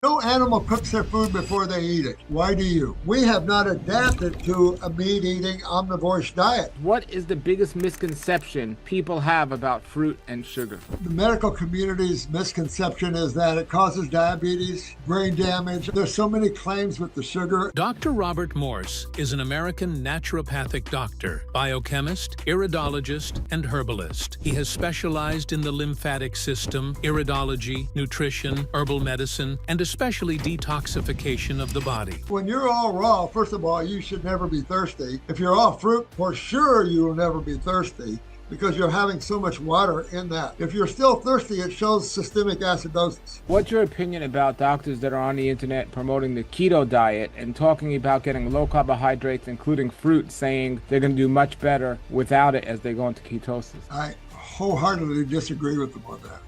No animal cooks their food before they eat it. Why do you? We have not adapted to a meat eating omnivorous diet. What is the biggest misconception people have about fruit and sugar? The medical community's misconception is that it causes diabetes, brain damage. There's so many claims with the sugar. Dr. Robert Morse is an American naturopathic doctor, biochemist, iridologist, and herbalist. He has specialized in the lymphatic system, iridology, nutrition, herbal medicine, and especially detoxification of the body. When you're all raw, first of all, you should never be thirsty. If you're all fruit, for sure you will never be thirsty, because you're having so much water in that. If you're still thirsty, it shows systemic acidosis. What's your opinion about doctors that are on the internet promoting the keto diet and talking about getting low carbohydrates, including fruit, saying they're going to do much better without it as they go into ketosis? I wholeheartedly disagree with them on that.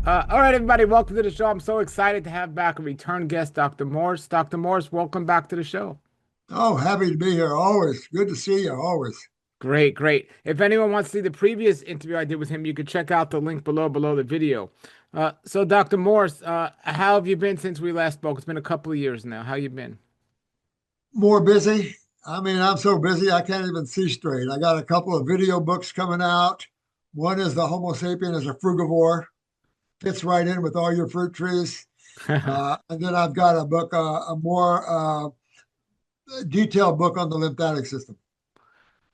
All right, everybody, welcome to the show. I'm so excited to have back a return guest, Dr. Morse. Dr. Morse, welcome back to the show. Oh, happy to be here. Always. Good to see you. Always. Great, great. If anyone wants to see the previous interview I did with him, you can check out the link below the video. So, Dr. Morse, how have you been since we last spoke? It's been a couple of years now. How you been? More busy. I mean, I'm so busy I can't even see straight. I got a couple of video books coming out. One is The Homo sapien as a Frugivore. Fits right in with all your fruit trees. And then I've got a book, a more detailed book on the lymphatic system.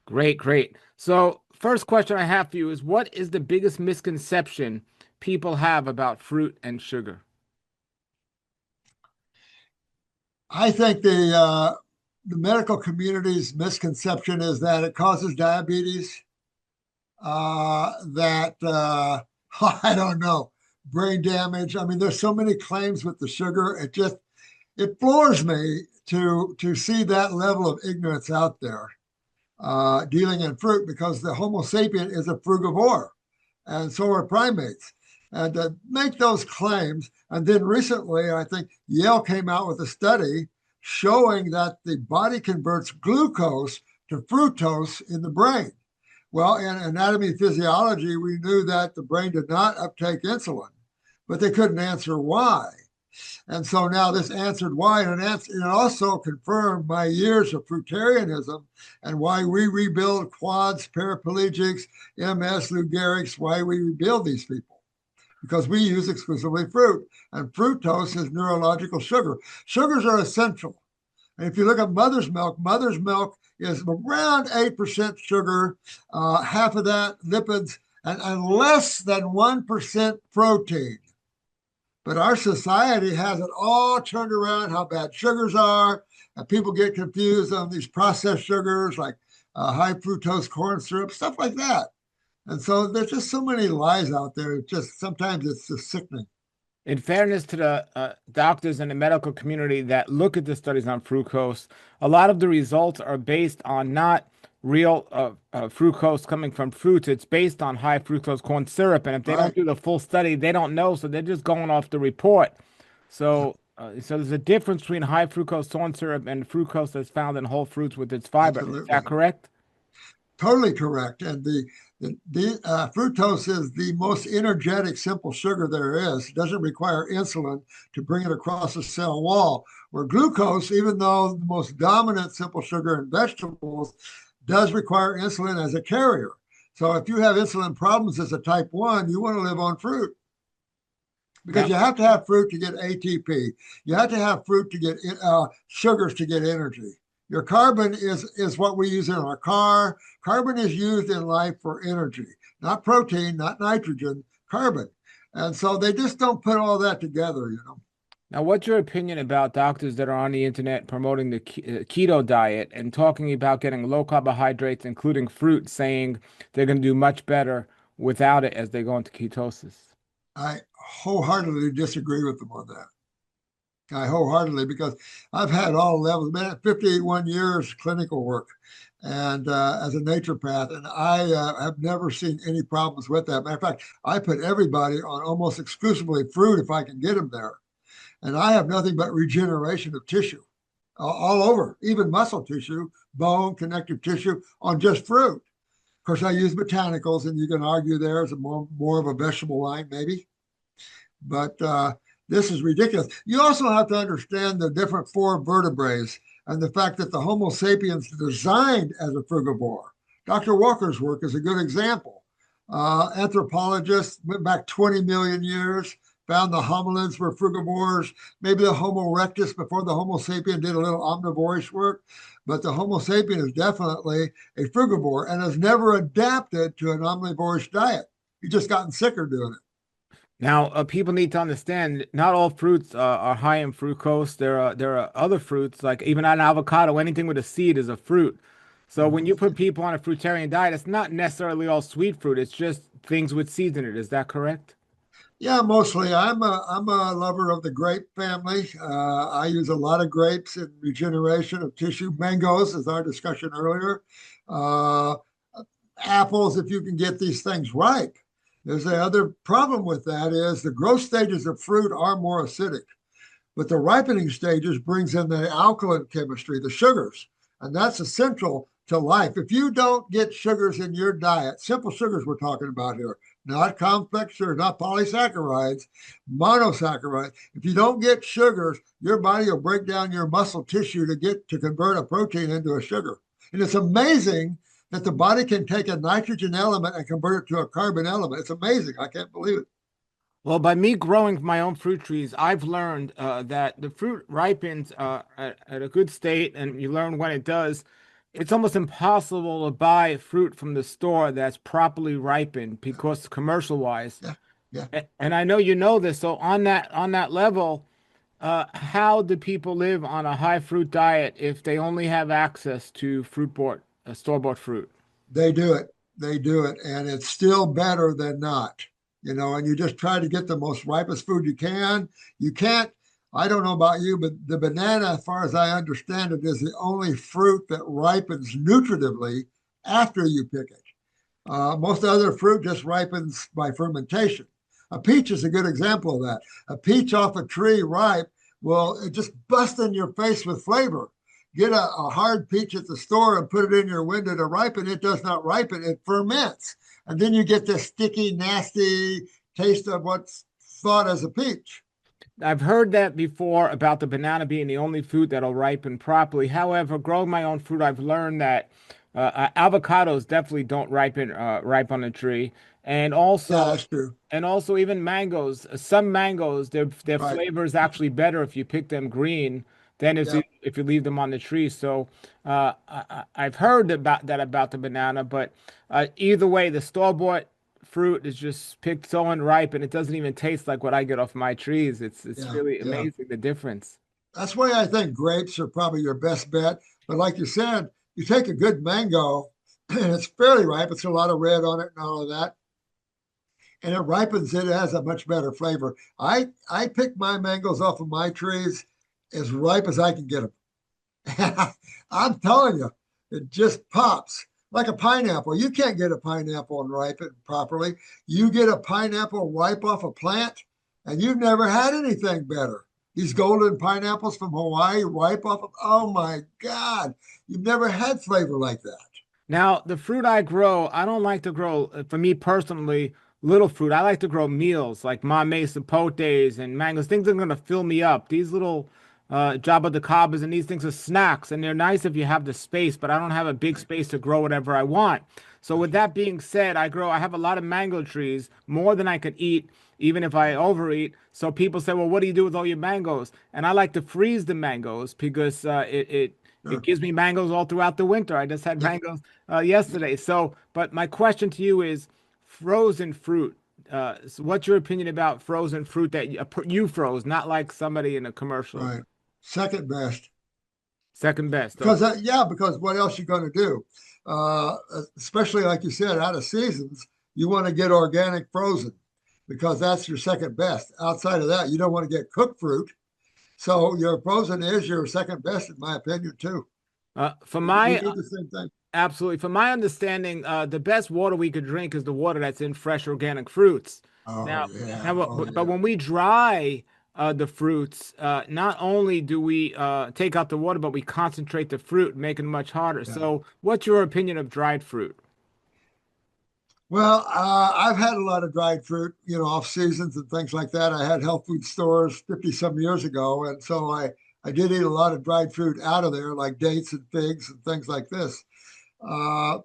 Great, great. So first question I have for you is, what is the biggest misconception people have about fruit and sugar? I think the medical community's misconception is that it causes diabetes, I don't know, brain damage. I mean, there's so many claims with the sugar. It floors me to see that level of ignorance out there dealing in fruit, because the Homo sapien is a frugivore, and so are primates. And to make those claims, and then recently, I think Yale came out with a study showing that the body converts glucose to fructose in the brain. Well, in anatomy and physiology, we knew that the brain did not uptake insulin, but they couldn't answer why. And so now this answered why, and it also confirmed my years of fruitarianism and why we rebuild quads, paraplegics, MS, Lou Gehrig's, why we rebuild these people, because we use exclusively fruit, and fructose is neurological sugar. Sugars are essential. And if you look at mother's milk is around 8% sugar, half of that lipids, and less than 1% protein. But our society has it all turned around, how bad sugars are, and people get confused on these processed sugars like high fructose corn syrup, stuff like that. And so there's just so many lies out there. Sometimes it's just sickening. In fairness to the doctors in the medical community that look at the studies on fructose, a lot of the results are based on not real fructose coming from fruits. It's based on high fructose corn syrup, and if they don't do the full study, they don't know, so they're just going off the report. So there's a difference between high fructose corn syrup and fructose that's found in whole fruits with its fiber. Absolutely. Is that correct? Totally correct. And the fructose is the most energetic simple sugar there is. It doesn't require insulin to bring it across the cell wall. Where glucose, even though the most dominant simple sugar in vegetables, does require insulin as a carrier. So if you have insulin problems as a type 1, you want to live on fruit, because you have to have fruit to get ATP. You have to have fruit to get sugars to get energy. Your carbon is what we use in our car. Carbon is used in life for energy, not protein, not nitrogen, carbon. And so they just don't put all that together, you know. Now, what's your opinion about doctors that are on the internet promoting the keto diet and talking about getting low carbohydrates, including fruit, saying they're going to do much better without it as they go into ketosis? I wholeheartedly disagree with them on that. I wholeheartedly, because I've had all levels, been at 51 years clinical work, and as a naturopath, and I have never seen any problems with that. Matter of fact, I put everybody on almost exclusively fruit if I can get them there. And I have nothing but regeneration of tissue all over, even muscle tissue, bone, connective tissue on just fruit. Of course, I use botanicals, and you can argue there is more of a vegetable line, maybe. But This is ridiculous. You also have to understand the different four vertebrates and the fact that the Homo sapiens designed as a frugivore. Dr. Walker's work is a good example. Anthropologists went back 20 million years, found the hominids were frugivores, maybe the Homo erectus before the Homo sapien did a little omnivorish work, but the Homo sapien is definitely a frugivore and has never adapted to an omnivorish diet. He's just gotten sicker doing it. Now, people need to understand not all fruits are high in fructose. There are other fruits, like even an avocado, anything with a seed is a fruit. So when you put people on a fruitarian diet, it's not necessarily all sweet fruit. It's just things with seeds in it. Is that correct? Yeah, mostly. I'm a lover of the grape family. I use a lot of grapes in regeneration of tissue. Mangoes, as our discussion earlier. Uh, Apples, if you can get these things ripe. There's the other problem with that is the growth stages of fruit are more acidic, but the ripening stages brings in the alkaline chemistry, the sugars, and that's essential to life. If you don't get sugars in your diet, simple sugars we're talking about here, not complex sugars, not polysaccharides, monosaccharides. If you don't get sugars, your body will break down your muscle tissue to convert a protein into a sugar. And it's amazing that the body can take a nitrogen element and convert it to a carbon element. It's amazing. I can't believe it. Well, by me growing my own fruit trees, I've learned that the fruit ripens at a good state, and you learn when it does. It's almost impossible to buy fruit from the store that's properly ripened because commercial wise. Yeah, yeah. And I know you know this. So on that level, how do people live on a high fruit diet if they only have access to store-bought fruit? They do it. They do it. And it's still better than not, and you just try to get the most ripest food you can. You can't, I don't know about you, but the banana, as far as I understand it, is the only fruit that ripens nutritively after you pick it. Most other fruit just ripens by fermentation. A peach is a good example of that. A peach off a tree ripe, well, it just busts in your face with flavor. Get a hard peach at the store and put it in your window to ripen. It does not ripen, it ferments. And then you get this sticky, nasty taste of what's thought as a peach. I've heard that before about the banana being the only fruit that'll ripen properly. However, growing my own fruit, I've learned that avocados definitely don't ripe on a tree, and Yeah, also that's true. even mangoes. Some mangoes, their Right. flavor is actually better if you pick them green than Yeah. if you leave them on the tree. So I've heard about the banana, but either way, the store-bought fruit is just picked so unripe, and it doesn't even taste like what I get off my trees. It's Yeah. really Yeah. amazing the difference. That's why I think grapes are probably your best bet. But like you said, you take a good mango and it's fairly ripe. It's a lot of red on it and all of that. And it ripens it has a much better flavor. I pick my mangoes off of my trees as ripe as I can get them. I'm telling you, it just pops like a pineapple. You can't get a pineapple and ripe it properly. You get a pineapple ripe off a plant, and you've never had anything better. These golden pineapples from Hawaii ripe off of, oh my God, you've never had flavor like that. Now, the fruit I grow, I don't like to grow, for me personally, little fruit. I like to grow meals like mamey, sapotes, and mangoes, things that are going to fill me up. These little jabba the cabas and these things are snacks, and they're nice if you have the space, but I don't have a big space to grow whatever I want. So with that being said, I have a lot of mango trees, more than I could eat, even if I overeat. So people say, well, what do you do with all your mangoes? And I like to freeze the mangoes because it Sure. gives me mangoes all throughout the winter. I just had Yeah. mangoes yesterday. So, but my question to you is frozen fruit. So what's your opinion about frozen fruit that you froze, not like somebody in a commercial? Right. Second best. Second best. Because, Okay. yeah, because what else you going to do? Uh, Especially like you said, out of seasons, you want to get organic frozen because that's your second best. Outside of that, you don't want to get cooked fruit. So your frozen is your second best, in my opinion, too. For We my do the same thing. Absolutely, from my understanding, the best water we could drink is the water that's in fresh organic fruits. Oh, Now, yeah. now, Oh, but yeah. when we dry the fruits, not only do we take out the water, but we concentrate the fruit, making it much harder. Yeah. So, what's your opinion of dried fruit? Well, I've had a lot of dried fruit, off seasons and things like that. I had health food stores 50 some years ago. And so I did eat a lot of dried fruit out of there, like dates and figs and things like this. Uh,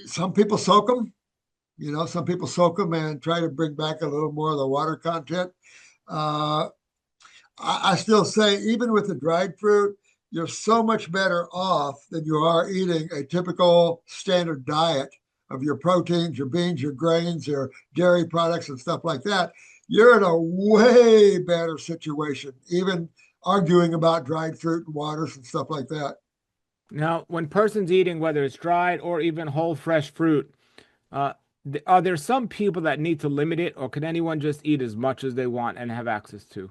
some people soak them, some people soak them and try to bring back a little more of the water content. Uh, I still say, even with the dried fruit, you're so much better off than you are eating a typical standard diet of your proteins, your beans, your grains, your dairy products, and stuff like that. You're in a way better situation, even arguing about dried fruit and waters and stuff like that. Now, when person's eating, whether it's dried or even whole fresh fruit, uh, are there some people that need to limit it, or can anyone just eat as much as they want and have access to?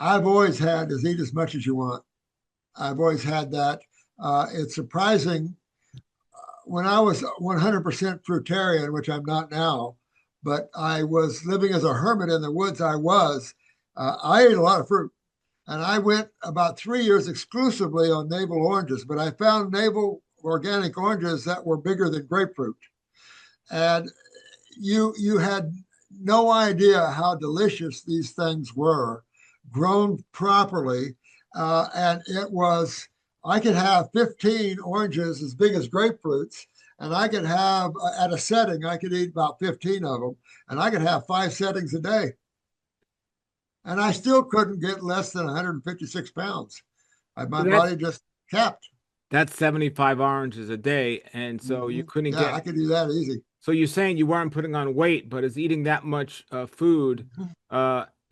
I've always had is eat as much as you want. I've always had that. It's surprising when I was 100% fruitarian, which I'm not now, but I was living as a hermit in the woods. I ate a lot of fruit, and I went about 3 years exclusively on navel oranges, but I found navel organic oranges that were bigger than grapefruit. And you had no idea how delicious these things were, grown properly, and it was. I could have 15 oranges as big as grapefruits, and I could have at a setting. I could eat about 15 of them, and I could have 5 settings a day, and I still couldn't get less than 156 pounds. My So that's body just capped. that's 75 oranges a day, and so you couldn't Yeah, get. I could do that easy. So you're saying you weren't putting on weight, but is eating that much food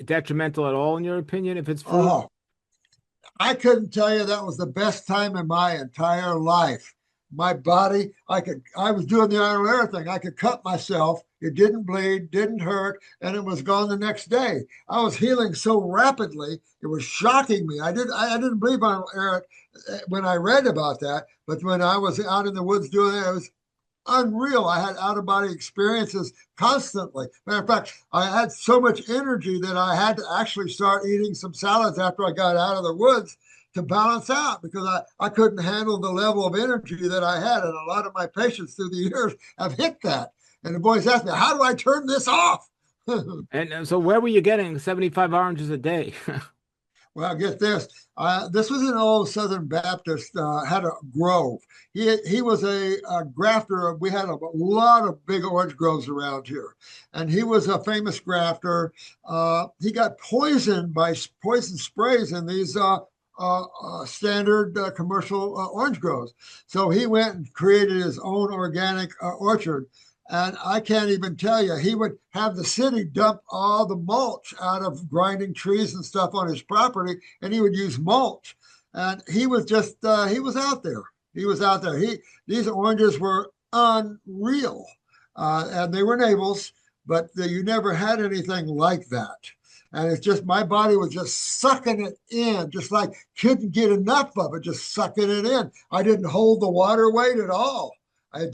detrimental at all in your opinion if it's fruit? Oh, I couldn't tell you that was the best time in my entire life. My body, I was doing the Iron Air thing. I could cut myself. It didn't bleed, didn't hurt, and it was gone the next day. I was healing so rapidly. It was shocking me. I didn't believe Iron Air when I read about that, but when I was out in the woods doing it, it was unreal. I had out of body experiences constantly. Matter of fact, I had so much energy that I had to actually start eating some salads after I got out of the woods to balance out because I couldn't handle the level of energy that I had. And a lot of my patients through the years have hit that. And the boys asked me, how do I turn this off? And so where were you getting 75 oranges a day? Well, get this. This was an old Southern Baptist, had a grove. He was a grafter. We had a lot of big orange groves around here. And he was a famous grafter. He got poisoned by poison sprays in these standard commercial orange groves. So he went and created his own organic orchard. And I can't even tell you, he would have the city dump all the mulch out of grinding trees and stuff on his property, and he would use mulch. And he was just, he was out there. He was out there. These oranges were unreal. And they were navels, but you never had anything like that. And it's just, my body was just sucking it in, just like couldn't get enough of it, just sucking it in. I didn't hold the water weight at all. I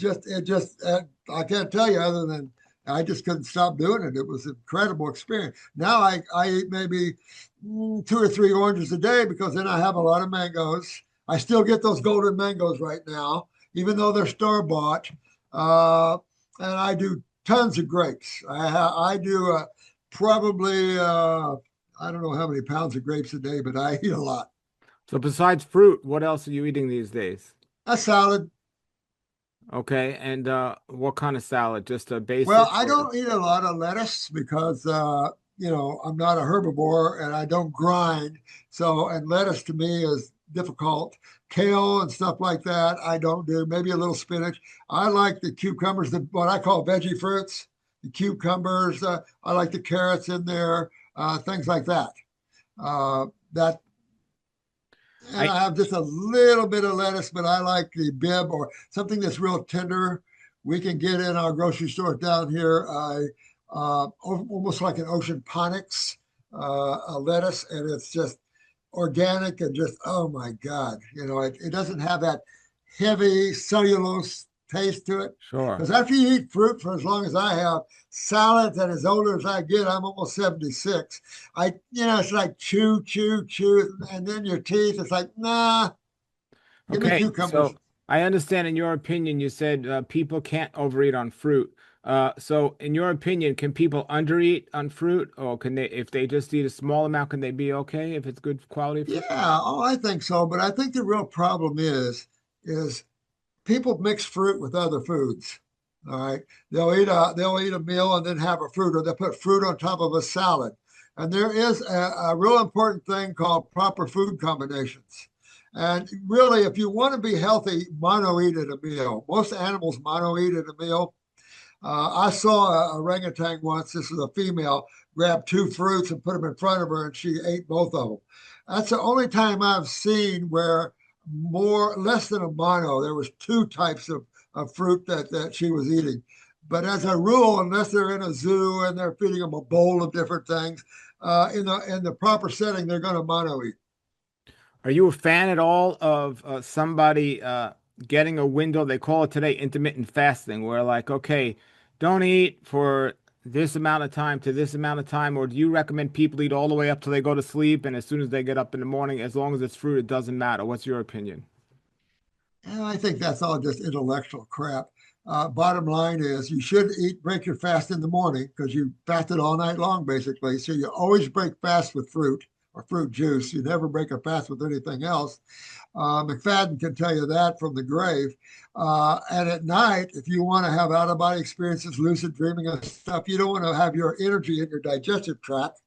can't tell you other than I just couldn't stop doing it. It was an incredible experience. Now I eat maybe 2 or 3 oranges a day because then I have a lot of mangoes. I still get those golden mangoes right now, even though they're store bought. And I do tons of grapes. I do probably, I don't know how many pounds of grapes a day, but I eat a lot. So besides fruit, what else are you eating these days? A salad. Okay, and what kind of salad? Just a basic? Well, I don't eat a lot of lettuce because I'm not a herbivore and I don't grind. So, and lettuce to me is difficult. Kale and stuff like that, I don't do. Maybe a little spinach. I like the cucumbers, what I call veggie fruits. The cucumbers. I like the carrots in there. Things like that. That and I have just a little bit of lettuce, but I like the bib or something that's real tender. We can get in our grocery store down here, almost like an ocean ponics, a lettuce, and it's just organic and just, oh my God, it doesn't have that heavy cellulose taste to it. Sure. Because after you eat fruit for as long as I have, salads, and as older as I get, I'm almost 76. It's like chew, chew, chew, and then your teeth, it's like, nah, give me Okay, cucumbers. so I understand in your opinion, you said people can't overeat on fruit. So in your opinion, can people undereat on fruit, or can they, if they just eat a small amount, can they be okay if it's good quality fruit? Yeah, oh, I think so. But I think the real problem is people mix fruit with other foods. All right, they'll eat a meal and then have a fruit, or they'll put fruit on top of a salad. And there is a real important thing called proper food combinations. And really, if you want to be healthy, mono eat at a meal. Most animals mono eat at a meal. I saw a orangutan once. This was a female, grab two fruits and put them in front of her, and she ate both of them. That's the only time I've seen where less than a mono. There was two types of fruit that she was eating. But as a rule, unless they're in a zoo and they're feeding them a bowl of different things, in the proper setting, they're going to mono eat. Are you a fan at all of somebody getting a window? They call it today intermittent fasting, where like, okay, don't eat for this amount of time to this amount of time, or do you recommend people eat all the way up till they go to sleep, and as soon as they get up in the morning, as long as it's fruit, it doesn't matter? What's your opinion? And I think that's all just intellectual crap. Bottom line is you should break your fast in the morning because you fasted all night long, basically. So you always break fast with fruit or fruit juice. You never break a fast with anything else. McFadden can tell you that from the grave. And at night, if you want to have out of body experiences, lucid dreaming and stuff, you don't want to have your energy in your digestive tract.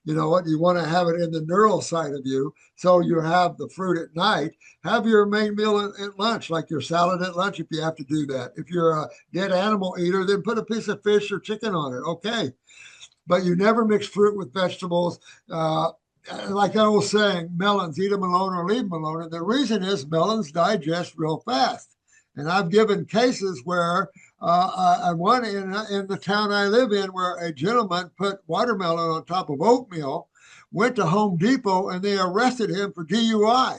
You know what? You want to have it in the neural side of you. So you have the fruit at night. Have your main meal at lunch, like your salad at lunch, if you have to do that. If you're a dead animal eater, then put a piece of fish or chicken on it. Okay. But you never mix fruit with vegetables. Like I was saying, melons, eat them alone or leave them alone. And the reason is melons digest real fast. And I've given cases where one in the town I live in where a gentleman put watermelon on top of oatmeal, went to Home Depot, and they arrested him for DUI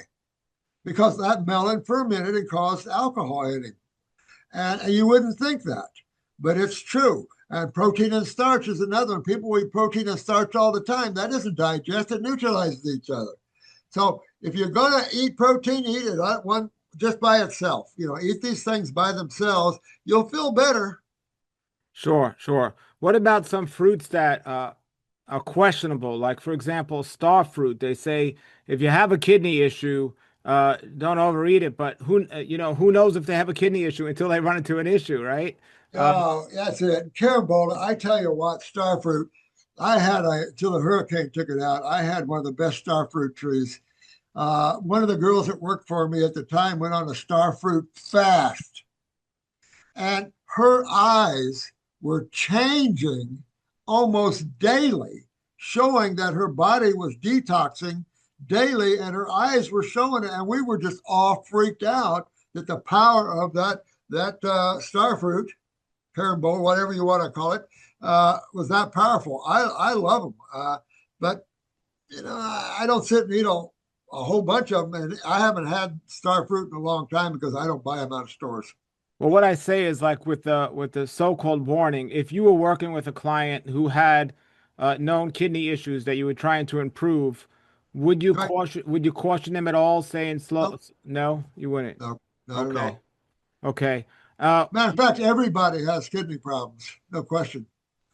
because that melon fermented and caused alcohol in him. And you wouldn't think that, but it's true. And protein and starch is another one. People eat protein and starch all the time. That doesn't digest, it neutralizes each other. So if you're going to eat protein, eat it one just by itself. Eat these things by themselves. You'll feel better. Sure, sure. What about some fruits that are questionable? Like, for example, star fruit. They say if you have a kidney issue, don't overeat it. But who knows if they have a kidney issue until they run into an issue, right? Oh, that's it. Carambola, I tell you what, star fruit, till the hurricane took it out, I had one of the best star fruit trees. One of the girls that worked for me at the time went on a star fruit fast, and her eyes were changing almost daily, showing that her body was detoxing daily, and her eyes were showing it. And we were just all freaked out that the power of that star fruit, carambola, whatever you want to call it, was that powerful. I love them, but I don't sit and eat a whole bunch of them, and I haven't had star fruit in a long time because I don't buy them out of stores. Well, what I say is like with the so-called warning, if you were working with a client who had known kidney issues that you were trying to improve, would you Right. caution them at all, saying slow? Nope. No, you wouldn't. No, not at Okay. all. Okay. Matter of fact, everybody has kidney problems, no question.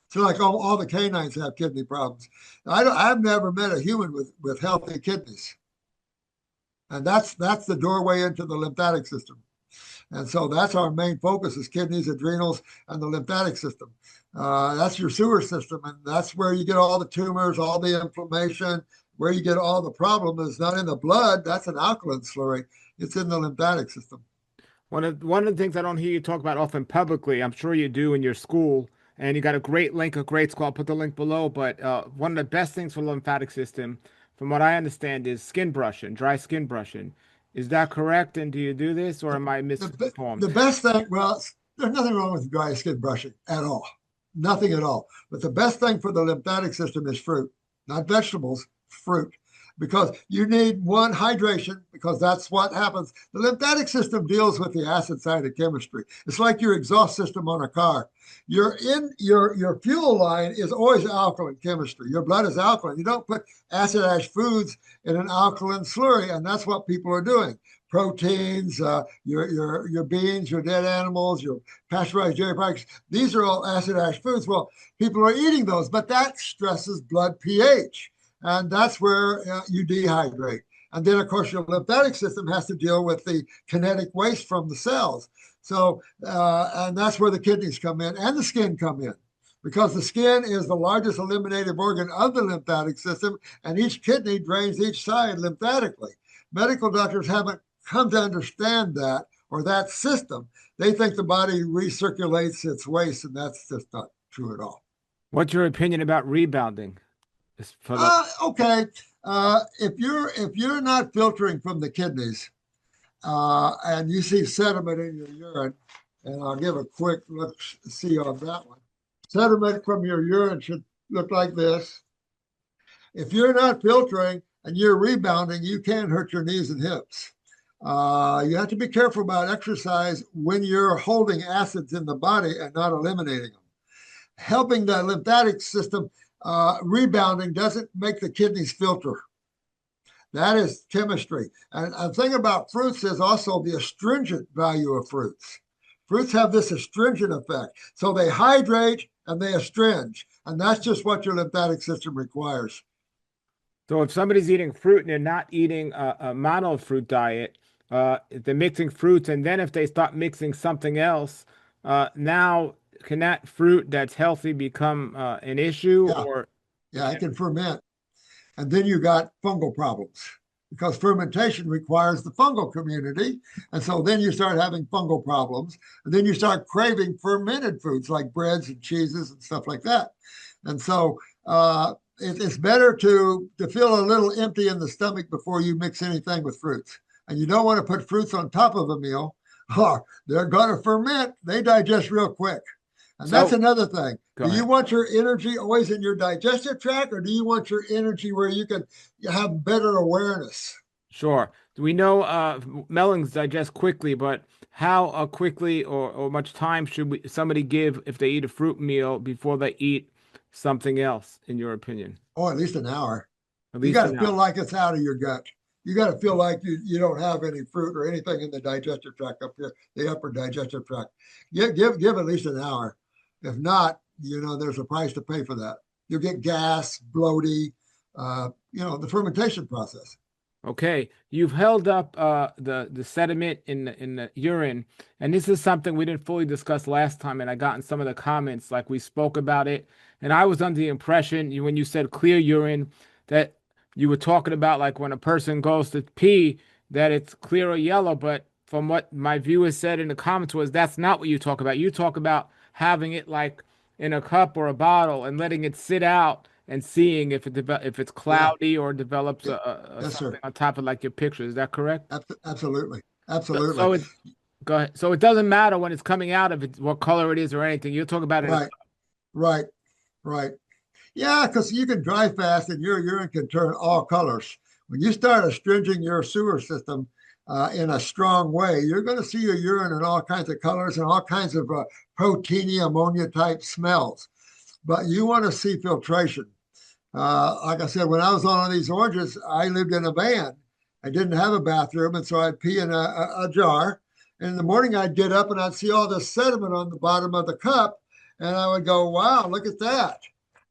So like all the canines have kidney problems. I've never met a human with healthy kidneys. And that's the doorway into the lymphatic system. And so that's our main focus is kidneys, adrenals, and the lymphatic system. That's your sewer system. And that's where you get all the tumors, all the inflammation, where you get all the problem is not in the blood. That's an alkaline slurry. It's in the lymphatic system. One of the things I don't hear you talk about often publicly, I'm sure you do in your school, and you got a great link, a great school. I'll put the link below. But one of the best things for the lymphatic system, from what I understand, is skin brushing, dry skin brushing. Is that correct? And do you do this, or am I misinformed? The best thing, well, there's nothing wrong with dry skin brushing at all. Nothing at all. But the best thing for the lymphatic system is fruit, not vegetables, fruit. Because you need one, hydration, because that's what happens. The lymphatic system deals with the acid side of chemistry. It's like your exhaust system on a car. Your fuel line is always alkaline chemistry. Your blood is alkaline. You don't put acid ash foods in an alkaline slurry, and that's what people are doing. proteins, your beans, your dead animals, your pasteurized dairy products. These are all acid-ash foods. Well, people are eating those, but that stresses blood pH, and that's where you dehydrate. And then, of course, your lymphatic system has to deal with the kinetic waste from the cells. So, and that's where the kidneys come in and the skin come in, because the skin is the largest eliminative organ of the lymphatic system, and each kidney drains each side lymphatically. Medical doctors haven't come to understand that, or that system. They think the body recirculates its waste, and that's just not true at all. What's your opinion about rebounding? Okay. If you're not filtering from the kidneys, and you see sediment in your urine, and I'll give a quick look see on that one. Sediment from your urine should look like this. If you're not filtering and you're rebounding, you can hurt your knees and hips. You have to be careful about exercise when you're holding acids in the body and not eliminating them. Helping the lymphatic system rebounding doesn't make the kidneys filter. That is chemistry. And the thing about fruits is also the astringent value of fruits. Fruits have this astringent effect. So they hydrate and they astringe. And that's just what your lymphatic system requires. So if somebody's eating fruit and they're not eating a mono fruit diet, if they're mixing fruits, and then if they start mixing something else, now can that fruit that's healthy become an issue? Yeah. Or yeah, it can ferment. And then you got fungal problems, because fermentation requires the fungal community. And so then you start having fungal problems. And then you start craving fermented foods like breads and cheeses and stuff like that. And so it's better to feel a little empty in the stomach before you mix anything with fruits. And you don't want to put fruits on top of a meal, or they're going to ferment. They digest real quick. And that's another thing. Do you want your energy always in your digestive tract, or do you want your energy where you can have better awareness? Sure. We know melons digest quickly, but how quickly or much time should somebody give if they eat a fruit meal before they eat something else, in your opinion? Oh, at least an hour. You got to feel like it's out of your gut. You got to feel like you don't have any fruit or anything in the digestive tract up here, the upper digestive tract. Give at least an hour. If not, there's a price to pay for that. You'll get gas, bloating, the fermentation process. Okay, you've held up the sediment in the urine, and this is something we didn't fully discuss last time, and I got in some of the comments, like we spoke about it, and I was under the impression when you said clear urine that you were talking about like when a person goes to pee that it's clear or yellow, but from what my viewers said in the comments was that's not what you talk about. You talk about having it like in a cup or a bottle and letting it sit out and seeing if it's cloudy or develops something on top of like your picture. Is that correct? Absolutely. Go ahead. So it doesn't matter when it's coming out of it, what color it is or anything. You're talking about it. Right. Yeah, because you can dry fast and your urine can turn all colors. When you start astringing your sewer system in a strong way, you're going to see your urine in all kinds of colors and all kinds of proteiny ammonia type smells. But you want to see filtration. Like I said, when I was on one of these oranges, I lived in a van. I didn't have a bathroom, and so I'd pee in a jar. And in the morning, I'd get up and I'd see all this sediment on the bottom of the cup, and I would go, "Wow, look at that!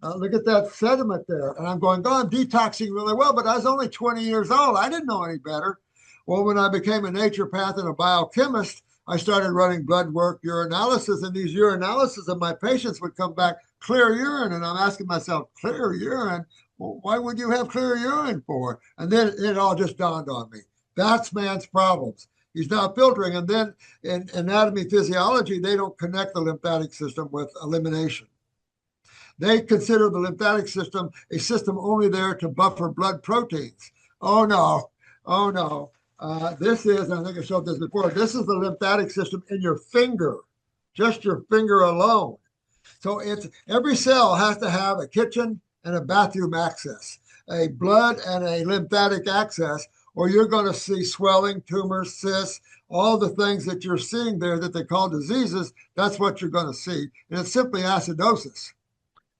Look at that sediment there." And I'm going, "Oh, I'm detoxing really well." But I was only 20 years old. I didn't know any better. Well, when I became a naturopath and a biochemist, I started running blood work, urinalysis, and these urinalysis of my patients would come back clear urine. And I'm asking myself, clear urine? Well, why would you have clear urine for? And then it all just dawned on me. That's man's problems. He's not filtering. And then in anatomy physiology, they don't connect the lymphatic system with elimination. They consider the lymphatic system a system only there to buffer blood proteins. Oh, no. This is, I think I showed this before, this is the lymphatic system in your finger, just your finger alone. So it's every cell has to have a kitchen and a bathroom access, a blood and a lymphatic access, or you're going to see swelling, tumors, cysts, all the things that you're seeing there that they call diseases. That's what you're going to see. And it's simply acidosis.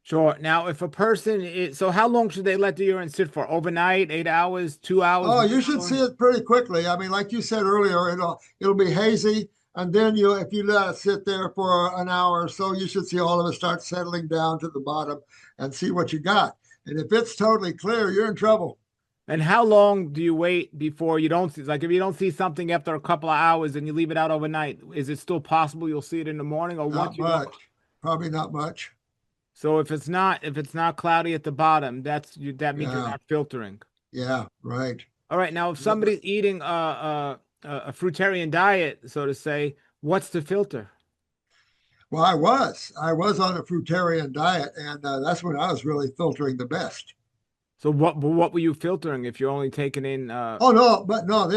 Sure. Now, if a person is, so how long should they let the urine sit for? Overnight, 8 hours, 2 hours? Oh, 1 you should hour? see it pretty quickly. I mean, like you said earlier, it'll be hazy, and then if you let it sit there for an hour or so, you should see all of it start settling down to the bottom and see what you got. And if it's totally clear, you're in trouble. And how long do you wait before you don't see, like if you don't see something after a couple of hours and you leave it out overnight, is it still possible you'll see it in the morning or once Not you go? much, probably not much. So if it's not cloudy at the bottom, that means you're Yeah, not filtering. yeah, right. All right. Now, if somebody's eating a fruitarian diet, so to say, what's the filter? Well, I was on a fruitarian diet, and that's when I was really filtering the best. So what were you filtering if you're only taking in Oh no, but no,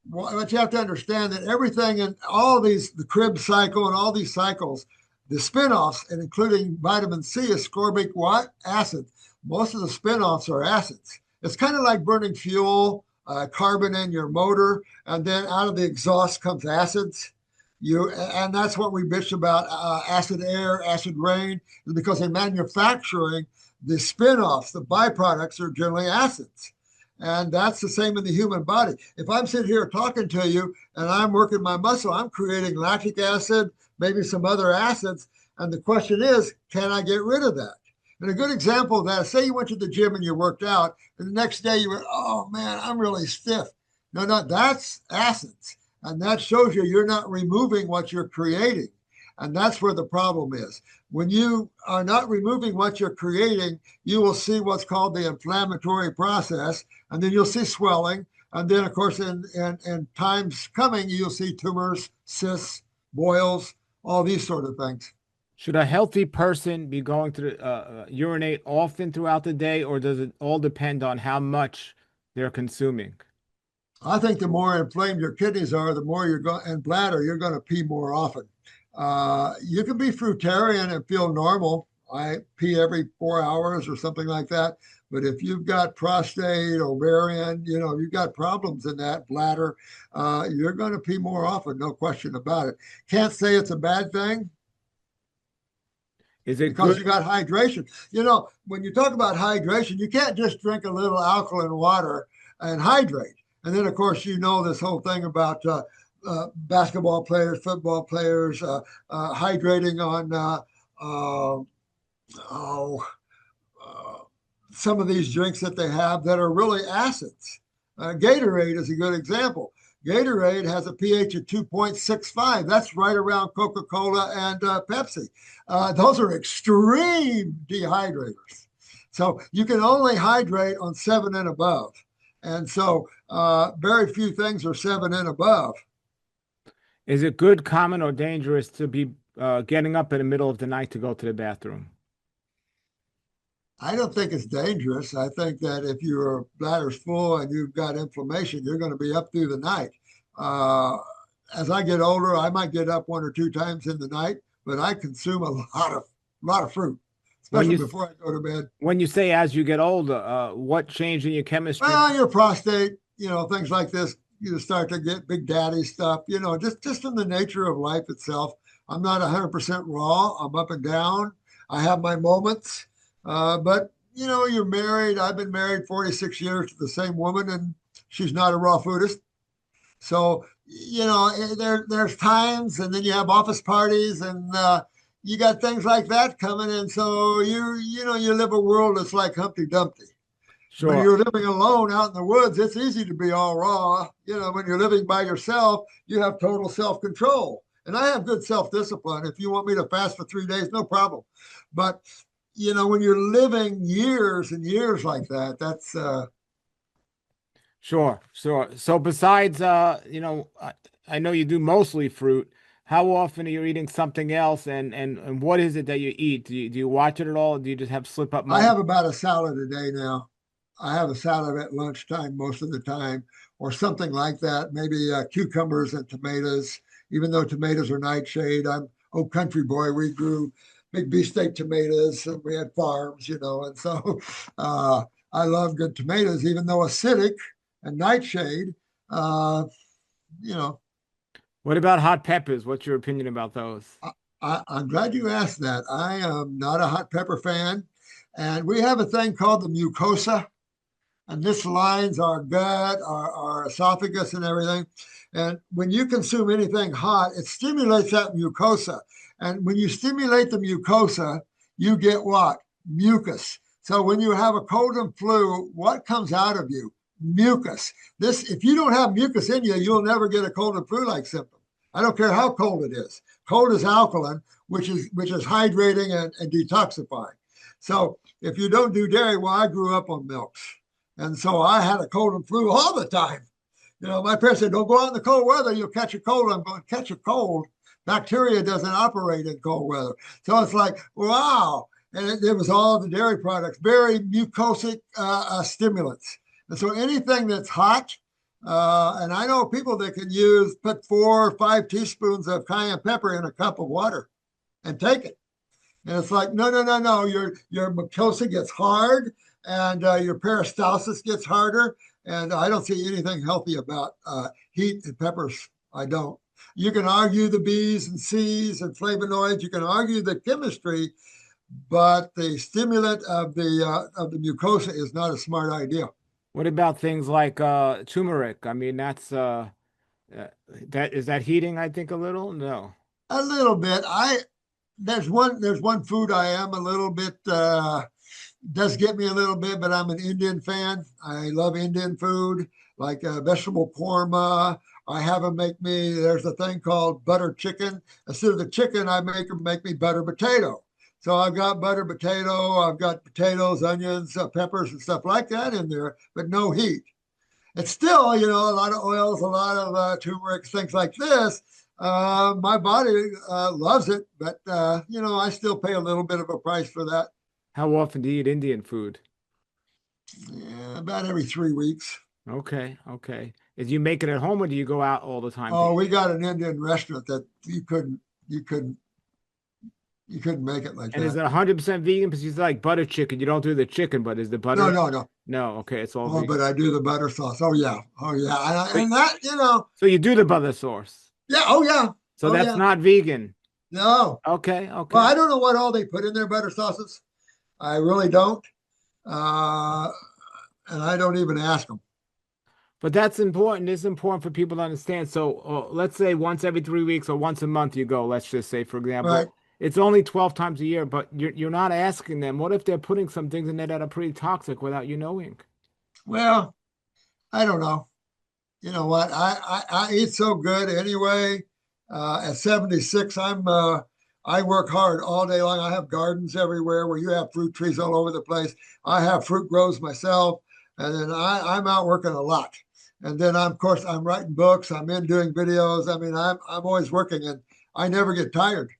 but you have to understand that everything in all these, the Krebs cycle and all these cycles, the spinoffs, and including vitamin C, ascorbic what? Acid. Most of the spinoffs are acids. It's kind of like burning fuel, carbon in your motor, and then out of the exhaust comes acids. And that's what we bitch about acid air, acid rain, is because in manufacturing, the spinoffs, the byproducts are generally acids. And that's the same in the human body. If I'm sitting here talking to you and I'm working my muscle, I'm creating lactic acid, maybe some other acids. And the question is, can I get rid of that? And a good example of that, say you went to the gym and you worked out, and the next day you went, oh man, I'm really stiff. No, no, that's acids. And that shows you're not removing what you're creating. And that's where the problem is. When you are not removing what you're creating, you will see what's called the inflammatory process, and then you'll see swelling. And then, of course, in times coming, you'll see tumors, cysts, boils, all these sort of things. Should a healthy person be going to urinate often throughout the day, or does it all depend on how much they're consuming? I think the more inflamed your kidneys are, the more you're going, and bladder, you're going to pee more often. You can be fruitarian and feel normal. I pee every 4 hours or something like that. But if you've got prostate, ovarian, you've got problems in that bladder, you're going to pee more often, no question about it. Can't say it's a bad thing Is it because good? you got hydration. When you talk about hydration, you can't just drink a little alkaline water and hydrate. And then, of course, this whole thing about basketball players, football players, hydrating on some of these drinks that they have that are really acids. Gatorade is a good example. Gatorade has a pH of 2.65. That's right around Coca-Cola and Pepsi. Those are extreme dehydrators. So you can only hydrate on 7 and above. And so very few things are 7 and above. Is it good, common, or dangerous to be getting up in the middle of the night to go to the bathroom? I don't think it's dangerous. I think that if your bladder's full and you've got inflammation, you're going to be up through the night. As I get older, I might get up 1 or 2 times in the night, but I consume a lot of fruit, especially before I go to bed. When you say as you get older, what change in your chemistry? Well, your prostate, things like this, you start to get big daddy stuff, just in the nature of life itself. I'm not 100% raw. I'm up and down. I have my moments. But you're married. I've been married 46 years to the same woman, and she's not a raw foodist. So, there's times, and then you have office parties, and you got things like that coming in. So you live a world that's like Humpty Dumpty. Sure. When you're living alone out in the woods, it's easy to be all raw. When you're living by yourself, you have total self-control. And I have good self-discipline. If you want me to fast for 3 days, no problem. But when you're living years and years like that, that's Sure. So besides, I know you do mostly fruit. How often are you eating something else, and what is it that you eat? Do you watch it at all? Or do you just have slip up I moments? have about a salad a day now. I have a salad at lunchtime most of the time, or something like that. Maybe cucumbers and tomatoes. Even though tomatoes are nightshade, I'm old country boy. We grew big beefsteak tomatoes, and we had farms, and so I love good tomatoes, even though acidic and nightshade. Uh, you know, What about hot peppers? What's your opinion about those? I'm glad you asked that. I am not a hot pepper fan. And we have a thing called the mucosa, and this lines our gut, our esophagus, and everything. And when you consume anything hot, it stimulates that mucosa. And when you stimulate the mucosa, you get what? Mucus. So when you have a cold and flu, what comes out of you? Mucus. This, if you don't have mucus in you, you'll never get a cold and flu-like symptom. I don't care how cold it is. Cold is alkaline, which is hydrating and detoxifying. So if you don't do dairy, well, I grew up on milks. And so I had a cold and flu all the time. My parents said, don't go out in the cold weather, you'll catch a cold. I'm going to catch a cold. Bacteria doesn't operate in cold weather. So it's like, wow. And it was all the dairy products, very mucosic stimulants. And so anything that's hot, and I know people that can put 4 or 5 teaspoons of cayenne pepper in a cup of water and take it. And it's like, no. Your mucosa gets hard and your peristalsis gets harder. And I don't see anything healthy about heat and peppers. I don't. You can argue the B's and C's and flavonoids. You can argue the chemistry, but the stimulant of the mucosa is not a smart idea. What about things like turmeric? I mean, that's that is that heating, I think, a little? No. A little bit. There's one food I am a little bit does get me a little bit, but I'm an Indian fan. I love Indian food, like vegetable korma. I have them make me, there's a thing called butter chicken. Instead of the chicken, I make them make me butter potato. So I've got butter potato, I've got potatoes, onions, peppers, and stuff like that in there, but no heat. It's still, a lot of oils, a lot of turmeric, things like this. My body loves it, but, I still pay a little bit of a price for that. How often do you eat Indian food? Yeah, about every 3 weeks. Okay. Is you make it at home or do you go out all the time? Oh, we got an Indian restaurant that you couldn't make it like And that. is it 100% vegan? Because you like butter chicken. You don't do the chicken, but is the butter? No. No, okay, it's all Oh, vegan. but I do the butter sauce. Oh yeah. And that, So you do the butter sauce. Yeah. Oh yeah. So that's not vegan. No. Okay. Well, I don't know what all they put in their butter sauces. I really don't. And I don't even ask them. But that's important. It's important for people to understand. So let's say once every 3 weeks or once a month you go, let's just say, for example, Right. It's only 12 times a year, but you're not asking them, what if they're putting some things in there that are pretty toxic without you knowing? Well, I don't know. You know what? I eat so good anyway. At 76, I work hard all day long. I have gardens everywhere where you have fruit trees all over the place. I have fruit grows myself, and then I'm out working a lot. And then of course I'm writing books. I'm in doing videos. I mean, I'm always working, and I never get tired.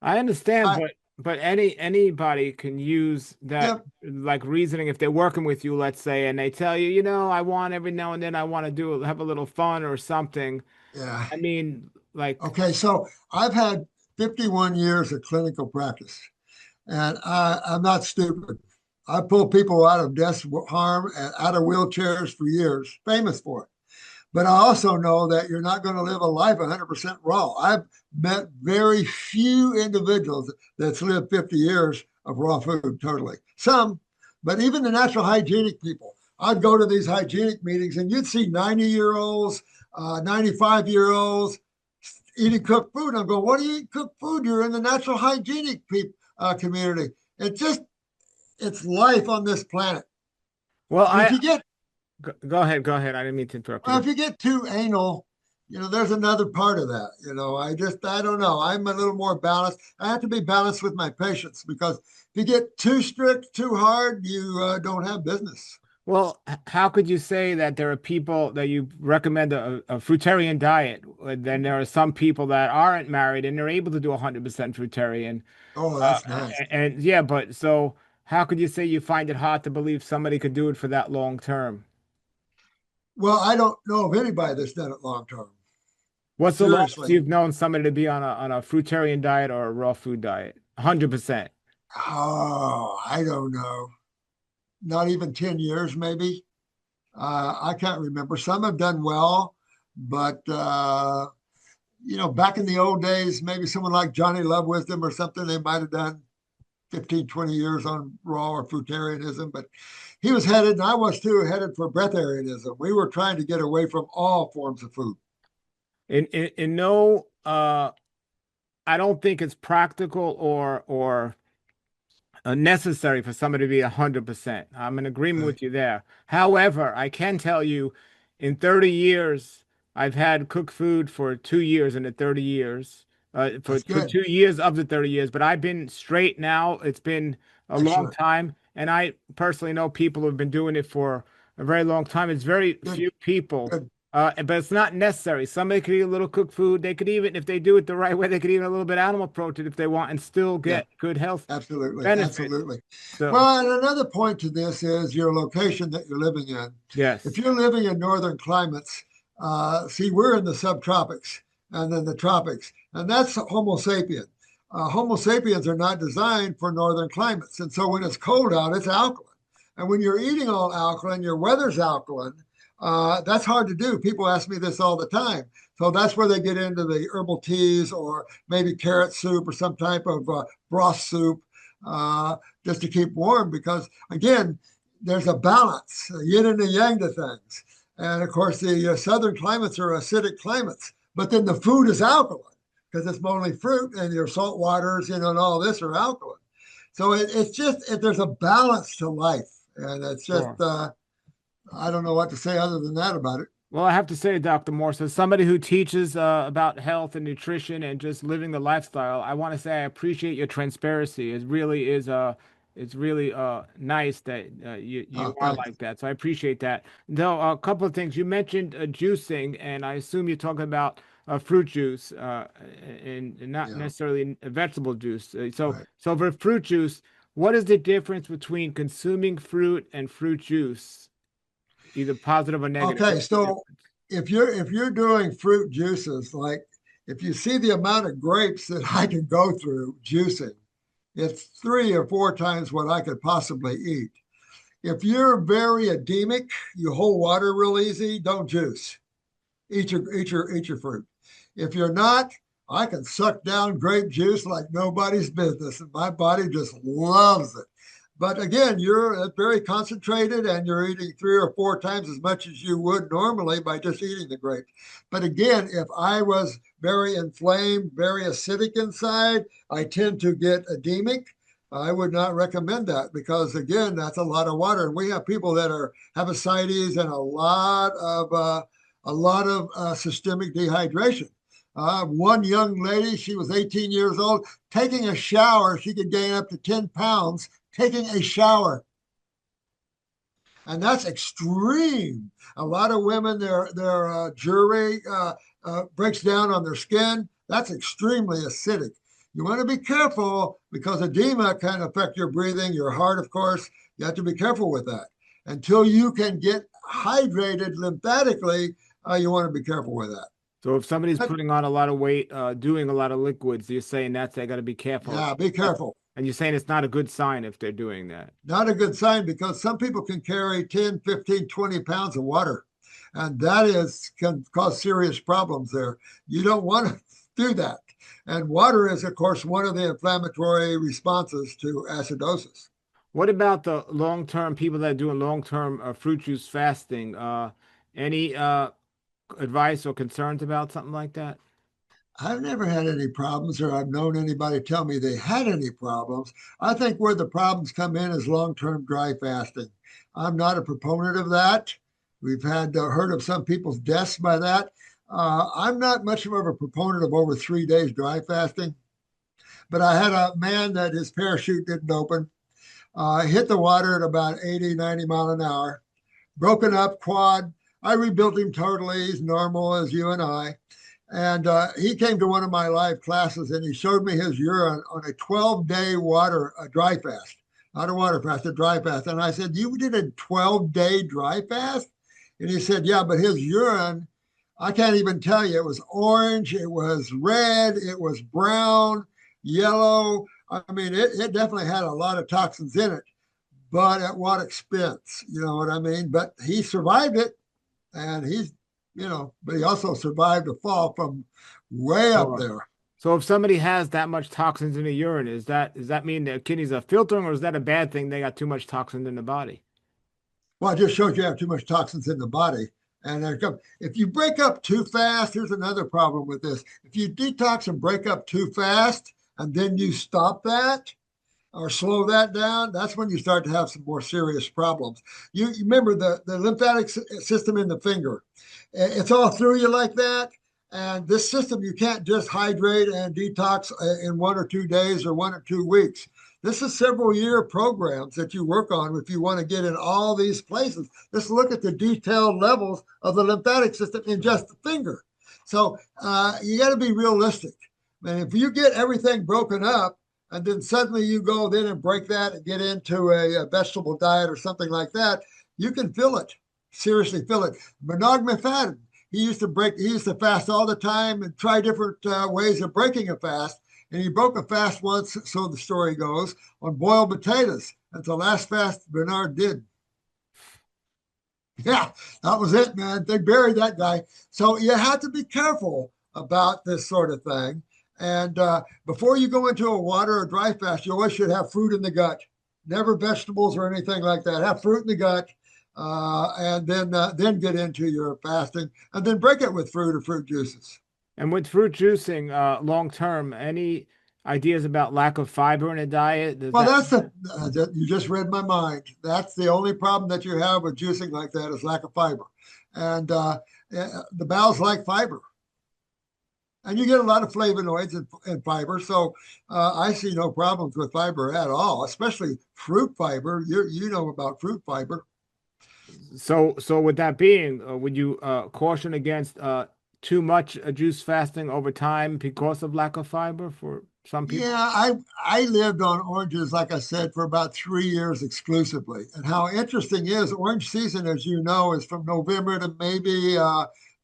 I understand, but anybody can use that like reasoning if they're working with you, let's say, and they tell you, I want every now and then I want to have a little fun or something. Yeah. I mean, like, okay, so I've had 51 years of clinical practice, and I'm not stupid. I pull people out of death, harm, and out of wheelchairs for years, famous for it. But I also know that you're not going to live a life 100% raw. I've met very few individuals that's lived 50 years of raw food totally. Some, but even the natural hygienic people. I'd go to these hygienic meetings and you'd see 90-year-olds, 95-year-olds eating cooked food. And I'm going, what do you eat cooked food? You're in the natural hygienic community. It's life on this planet. Well, if you get Go ahead. I didn't mean to interrupt you. Well, if you get too anal, there's another part of that. I don't know. I'm a little more balanced. I have to be balanced with my patients because if you get too strict, too hard, you don't have business. Well, how could you say that there are people that you recommend a fruitarian diet? Then there are some people that aren't married and they're able to do 100% fruitarian. Oh, that's nice. And yeah, but so how could you say you find it hard to believe somebody could do it for that long term? Well, I don't know of anybody that's done it long term. What's the longest you've known somebody to be on a fruitarian diet or a raw food diet? 100%. Oh, I don't know. Not even 10 years, maybe. I can't remember. Some have done well, but back in the old days, maybe someone like Johnny Love Wisdom or something, they might have done 15, 20 years on raw or fruitarianism, but he was headed, and I was too, headed for breatharianism. We were trying to get away from all forms of food. And no, I don't think it's practical or necessary for somebody to be 100%. I'm in agreement with you there. However, I can tell you, in 30 years, I've had cooked food for 2 years in the 30 years, for 2 years of the 30 years, but I've been straight now. It's been a long time, and I personally know people who've been doing it for a very long time. It's very few people. But it's not necessary. Somebody could eat a little cooked food. They could even, if they do it the right way, they could eat a little bit of animal protein if they want and still get good health. Absolutely. benefits. Absolutely. So, Well, and another point to this is your location that you're living in. yes. If you're living in northern climates, see, we're in the subtropics and then the tropics, and that's Homo sapien. Homo sapiens are not designed for northern climates. And so when it's cold out, it's alkaline. And when you're eating all alkaline, your weather's alkaline. That's hard to do. People ask me this all the time. So that's where they get into the herbal teas or maybe carrot soup or some type of broth soup just to keep warm. Because again, there's a balance, a yin and a yang to things. And of course, the southern climates are acidic climates, but then the food is alkaline because it's mostly fruit, and your salt waters, and all this are alkaline. So it's just there's a balance to life, and it's just. Sure. I don't know what to say other than that about it. Well, I have to say, Dr. Morse, as somebody who teaches about health and nutrition and just living the lifestyle, I want to say I appreciate your transparency. It really is it's really nice that you are like that. So I appreciate that. Though a couple of things you mentioned, juicing, and I assume you're talking about fruit juice and not necessarily vegetable juice. So for fruit juice, what is the difference between consuming fruit and fruit juice? Either positive or negative. Okay, so if you're doing fruit juices, like if you see the amount of grapes that I can go through juicing, it's 3 or 4 times what I could possibly eat. If you're very edemic, you hold water real easy, don't juice. Eat your fruit. If you're not, I can suck down grape juice like nobody's business, and my body just loves it. But again, you're very concentrated, and you're eating 3 or 4 times as much as you would normally by just eating the grapes. But again, if I was very inflamed, very acidic inside, I tend to get edemic. I would not recommend that because, again, that's a lot of water. And we have people that have ascites and a lot of systemic dehydration. One young lady, she was 18 years old, taking a shower, she could gain up to 10 pounds taking a shower. And that's extreme. A lot of women, their jewelry breaks down on their skin. That's extremely acidic. You want to be careful because edema can affect your breathing, your heart, of course. You have to be careful with that. Until you can get hydrated lymphatically, you want to be careful with that. So if somebody's putting on a lot of weight, doing a lot of liquids, you're saying they got to be careful. Yeah, be careful. And you're saying it's not a good sign if they're doing that. Not a good sign because some people can carry 10, 15, 20 pounds of water. And that can cause serious problems there. You don't want to do that. And water is, of course, one of the inflammatory responses to acidosis. What about the long-term people that are doing long-term fruit juice fasting? Any advice or concerns about something like that? I've never had any problems, or I've known anybody tell me they had any problems. I think where the problems come in is long-term dry fasting. I'm not a proponent of that. We've had heard of some people's deaths by that. I'm not much of a proponent of over 3 days dry fasting, but I had a man that his parachute didn't open, hit the water at about 80, 90 mile an hour, broken up quad. I rebuilt him totally. He's normal as you and I. And he came to one of my live classes, and he showed me his urine on a 12-day dry fast, not a water fast, a dry fast. And I said, "You did a 12-day dry fast?" And he said, "Yeah, but his urine, I can't even tell you. It was orange, it was red, it was brown, yellow. I mean, it definitely had a lot of toxins in it, but at what expense? You know what I mean? But he survived it, and but he also survived a fall from way up Sure. there. So if somebody has that much toxins in the urine, does that mean their kidneys are filtering, or is that a bad thing? They got too much toxin in the body. Well, I just showed you have too much toxins in the body. And if you break up too fast, here's another problem with this. If you detox and break up too fast, and then you stop that or slow that down, that's when you start to have some more serious problems. You remember the lymphatic system in the finger. It's all through you like that. And this system, you can't just hydrate and detox in 1 or 2 days or 1 or 2 weeks. This is several year programs that you work on if you want to get in all these places. Let's look at the detailed levels of the lymphatic system in just the finger. So you got to be realistic. And if you get everything broken up, and then suddenly you go then and break that and get into a vegetable diet or something like that, you can feel it, seriously feel it. Bernard McFadden, he used to fast all the time and try different ways of breaking a fast. And he broke a fast once, so the story goes, on boiled potatoes. That's the last fast Bernard did. Yeah, that was it, man. They buried that guy. So you have to be careful about this sort of thing. And before you go into a water or dry fast, you always should have fruit in the gut. Never vegetables or anything like that. Have fruit in the gut, and then get into your fasting, and then break it with fruit or fruit juices. And with fruit juicing, long term, any ideas about lack of fiber in a diet? Well, you just read my mind. That's the only problem that you have with juicing like that is lack of fiber, and the bowels like fiber. And you get a lot of flavonoids and fiber. So I see no problems with fiber at all, especially fruit fiber. You know about fruit fiber. So with that being, would you caution against too much juice fasting over time because of lack of fiber for some people? Yeah, I lived on oranges, like I said, for about 3 years exclusively. And how interesting is orange season, as you know, is from November to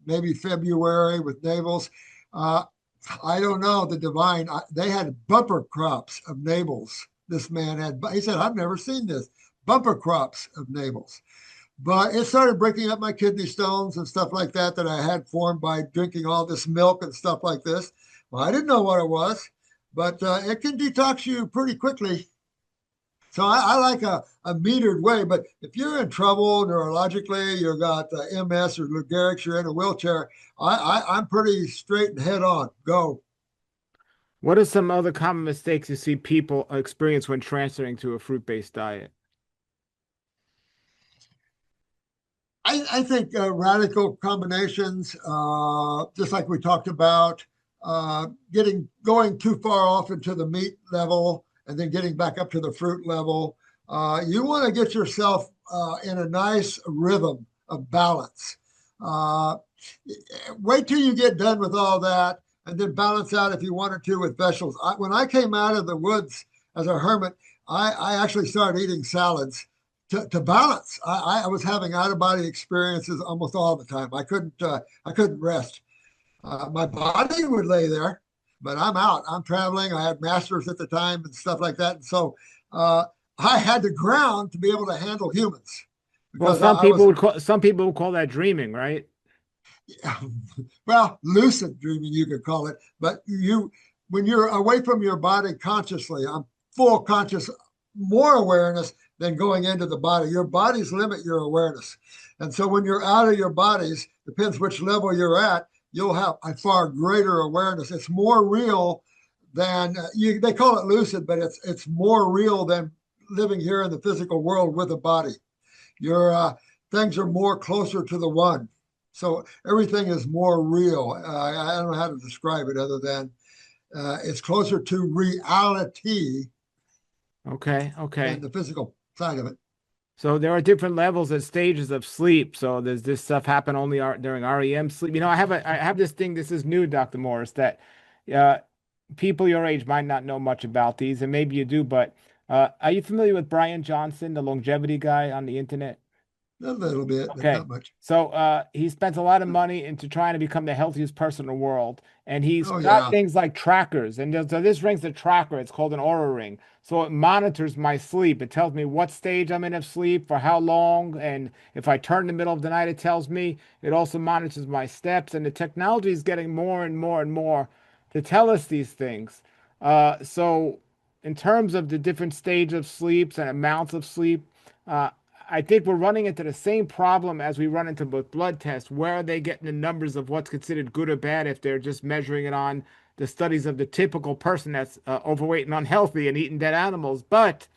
maybe February with navels. I don't know, the divine, they had bumper crops of navels. This man had, he said, I've never seen this, bumper crops of navels. But it started breaking up my kidney stones and stuff like that I had formed by drinking all this milk and stuff like this. Well, I didn't know what it was, but it can detox you pretty quickly. So I like a metered way. But if you're in trouble neurologically, you've got MS or Lou Gehrig's, you're in a wheelchair, I'm pretty straight and head on. Go. What are some other common mistakes you see people experience when transferring to a fruit-based diet? I think radical combinations, just like we talked about, going too far off into the meat level and then getting back up to the fruit level. You want to get yourself in a nice rhythm of balance. Wait till you get done with all that and then balance out if you wanted to with vegetables. When I came out of the woods as a hermit, I actually started eating salads to balance. I was having out of body experiences almost all the time. I couldn't rest. My body would lay there, but I'm out. I'm traveling. I had masters at the time and stuff like that, and so I had to ground to be able to handle humans. Well, some people would call that dreaming, right? Well, lucid dreaming you could call it, but when you're away from your body consciously, I'm full conscious, more awareness than going into the body. Your bodies limit your awareness. And so when you're out of your bodies, depends which level you're at, you'll have a far greater awareness. It's more real than they call it lucid, but it's more real than living here in the physical world with a body. Your things are more closer to the one. So everything is more real. I don't know how to describe it other than it's closer to reality. Okay. Than the physical side of it. So there are different levels and stages of sleep. So does this stuff happen only during REM sleep? You know, I have this thing. This is new, Dr. Morse, that people your age might not know much about these, and maybe you do. But are you familiar with Brian Johnson, the longevity guy on the internet? A little bit, but Okay. not much. So he spends a lot of money into trying to become the healthiest person in the world. And he's Oh got yeah. things like trackers. And so this ring's a tracker. It's called an aura ring. So it monitors my sleep. It tells me what stage I'm in of sleep, for how long. And if I turn in the middle of the night, it tells me. It also monitors my steps. And the technology is getting more and more and more to tell us these things. So in terms of the different stages of sleeps and amounts of sleep, uh, I think we're running into the same problem as we run into with blood tests. Where are they getting the numbers of what's considered good or bad if they're just measuring it on the studies of the typical person that's overweight and unhealthy and eating dead animals? But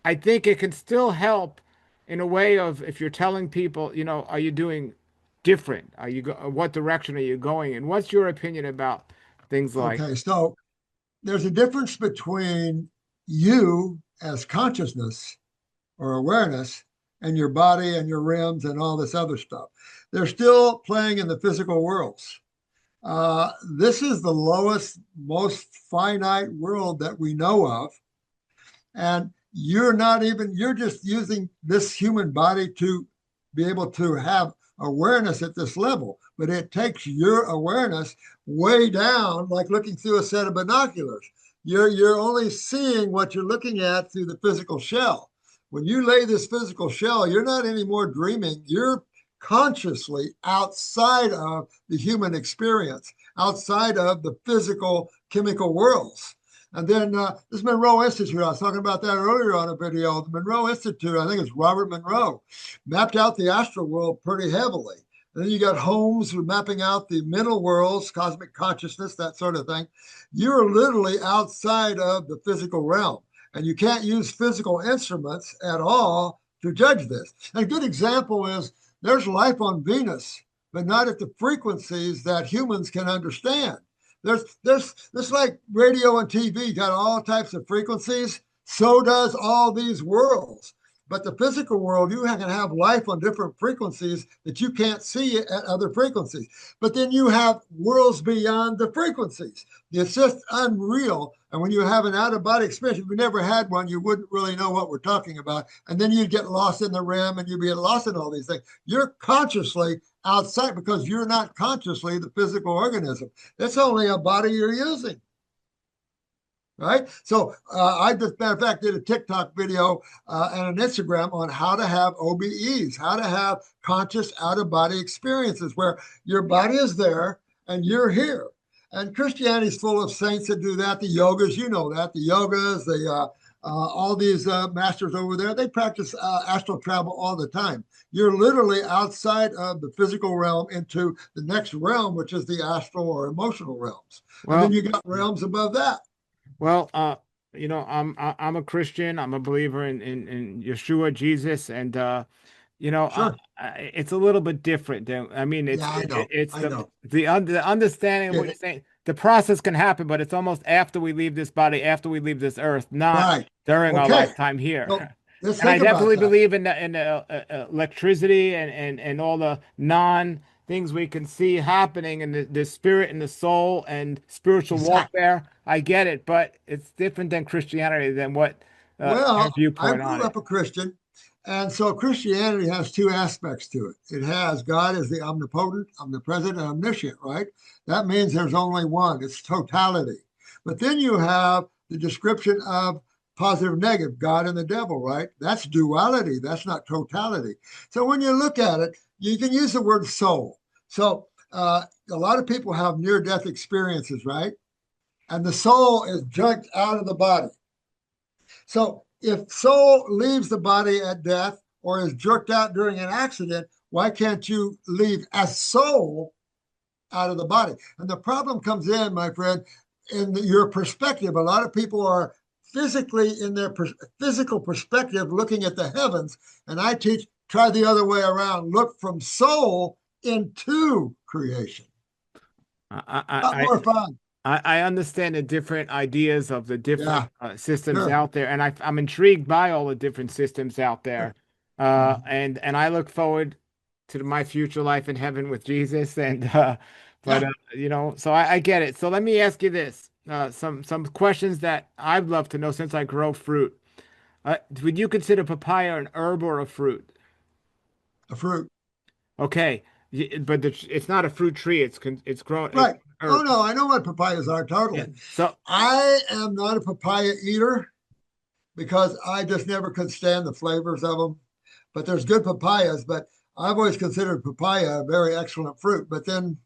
I think it can still help in a way of if you're telling people, are you doing different? What direction are you going? And what's your opinion about things like, Okay, so there's a difference between you as consciousness or awareness and your body and your rims and all this other stuff. They're still playing in the physical worlds. This is the lowest, most finite world that we know of. And you're just using this human body to be able to have awareness at this level. But it takes your awareness way down, like looking through a set of binoculars. You're only seeing what you're looking at through the physical shell. When you lay this physical shell, you're not anymore dreaming. You're consciously outside of the human experience, outside of the physical chemical worlds. And then this Monroe Institute, I was talking about that earlier on a video. The Monroe Institute, I think it's Robert Monroe, mapped out the astral world pretty heavily. And then you got Holmes who mapping out the mental worlds, cosmic consciousness, that sort of thing. You're literally outside of the physical realm, and you can't use physical instruments at all to judge this. And a good example is there's life on Venus, but not at the frequencies that humans can understand. There's like radio and TV got all types of frequencies. So does all these worlds. But the physical world, you can have life on different frequencies that you can't see at other frequencies. But then you have worlds beyond the frequencies. It's just unreal. And when you have an out of body experience, if you never had one, you wouldn't really know what we're talking about. And then you'd get lost in the REM and you'd be lost in all these things. You're consciously outside because you're not consciously the physical organism. It's only a body you're using. Right. So I just, matter of fact, did a TikTok video and an Instagram on how to have OBEs, how to have conscious out of body experiences where your body is there and you're here. And Christianity is full of saints that do that. The yogas, you know that, the yogas, all these masters over there, they practice astral travel all the time. You're literally outside of the physical realm into the next realm, which is the astral or emotional realms. And then you got realms above that. Well, I'm a Christian. I'm a believer in Yeshua, Jesus, and Sure. it's a little bit different. I mean, Yeah, I know. it's I know. the understanding of what you're saying. The process can happen, but it's almost after we leave this body, after we leave this earth, not Right. during our Okay. lifetime here. So let's And I think about definitely that. believe in electricity and all the non things we can see happening in the spirit and the soul and spiritual Exactly. warfare. I get it, but it's different than Christianity than what your Well, I viewpoint on grew it. up a Christian, and so Christianity has two aspects to it. It has God as the omnipotent, omnipresent, and omniscient, right? That means there's only one, it's totality. But then you have the description of positive, negative, God and the devil, right? That's duality, that's not totality. So when you look at it, you can use the word soul. So a lot of people have near death experiences, right? And the soul is jerked out of the body. So if soul leaves the body at death or is jerked out during an accident, why can't you leave as soul out of the body? And the problem comes in, my friend, in your perspective. A lot of people are physically in their physical perspective looking at the heavens. And I teach, try the other way around, look from soul into creation. I, A lot I, more fun. I understand the different ideas of the different Yeah, systems sure. out there, and I'm intrigued by all the different systems out there. And I look forward to my future life in heaven with Jesus. And but Yeah. so I get it. So let me ask you this: some questions that I'd love to know since I grow fruit. Would you consider papaya an herb or a fruit? a fruit. Okay, but it's not a fruit tree. It's grown. Right. Or, Oh no, I know what papayas are yeah. totally. So I am not a papaya eater because I just never could stand the flavors of them. But there's good papayas, but I've always considered papaya a very excellent fruit. But then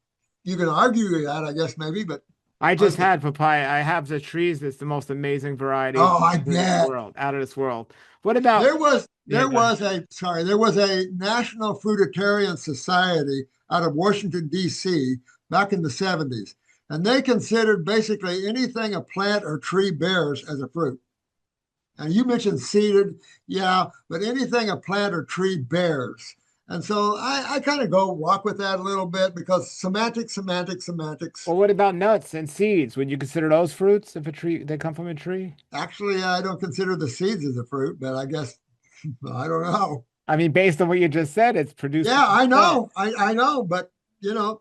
you can argue that, I guess, maybe, but I I just think, had papaya. I have the trees. That's the most amazing variety. It's oh, I out of this bet. world. Out of this world. What about? There was Yeah, there go ahead. was a sorry, there was a National Fruitarian Society out of Washington, D.C. back in the 70s. And they considered basically anything a plant or tree bears as a fruit. And you mentioned seeded, yeah, but anything a plant or tree bears. And so I kind of go walk with that a little bit because semantics. Well, what about nuts and seeds? Would you consider those fruits if a tree they come from a tree? Actually, I don't consider the seeds as a fruit, but I guess I don't know. I mean, based on what you just said, it's produced Yeah, from the I plant. know. I know, but you know,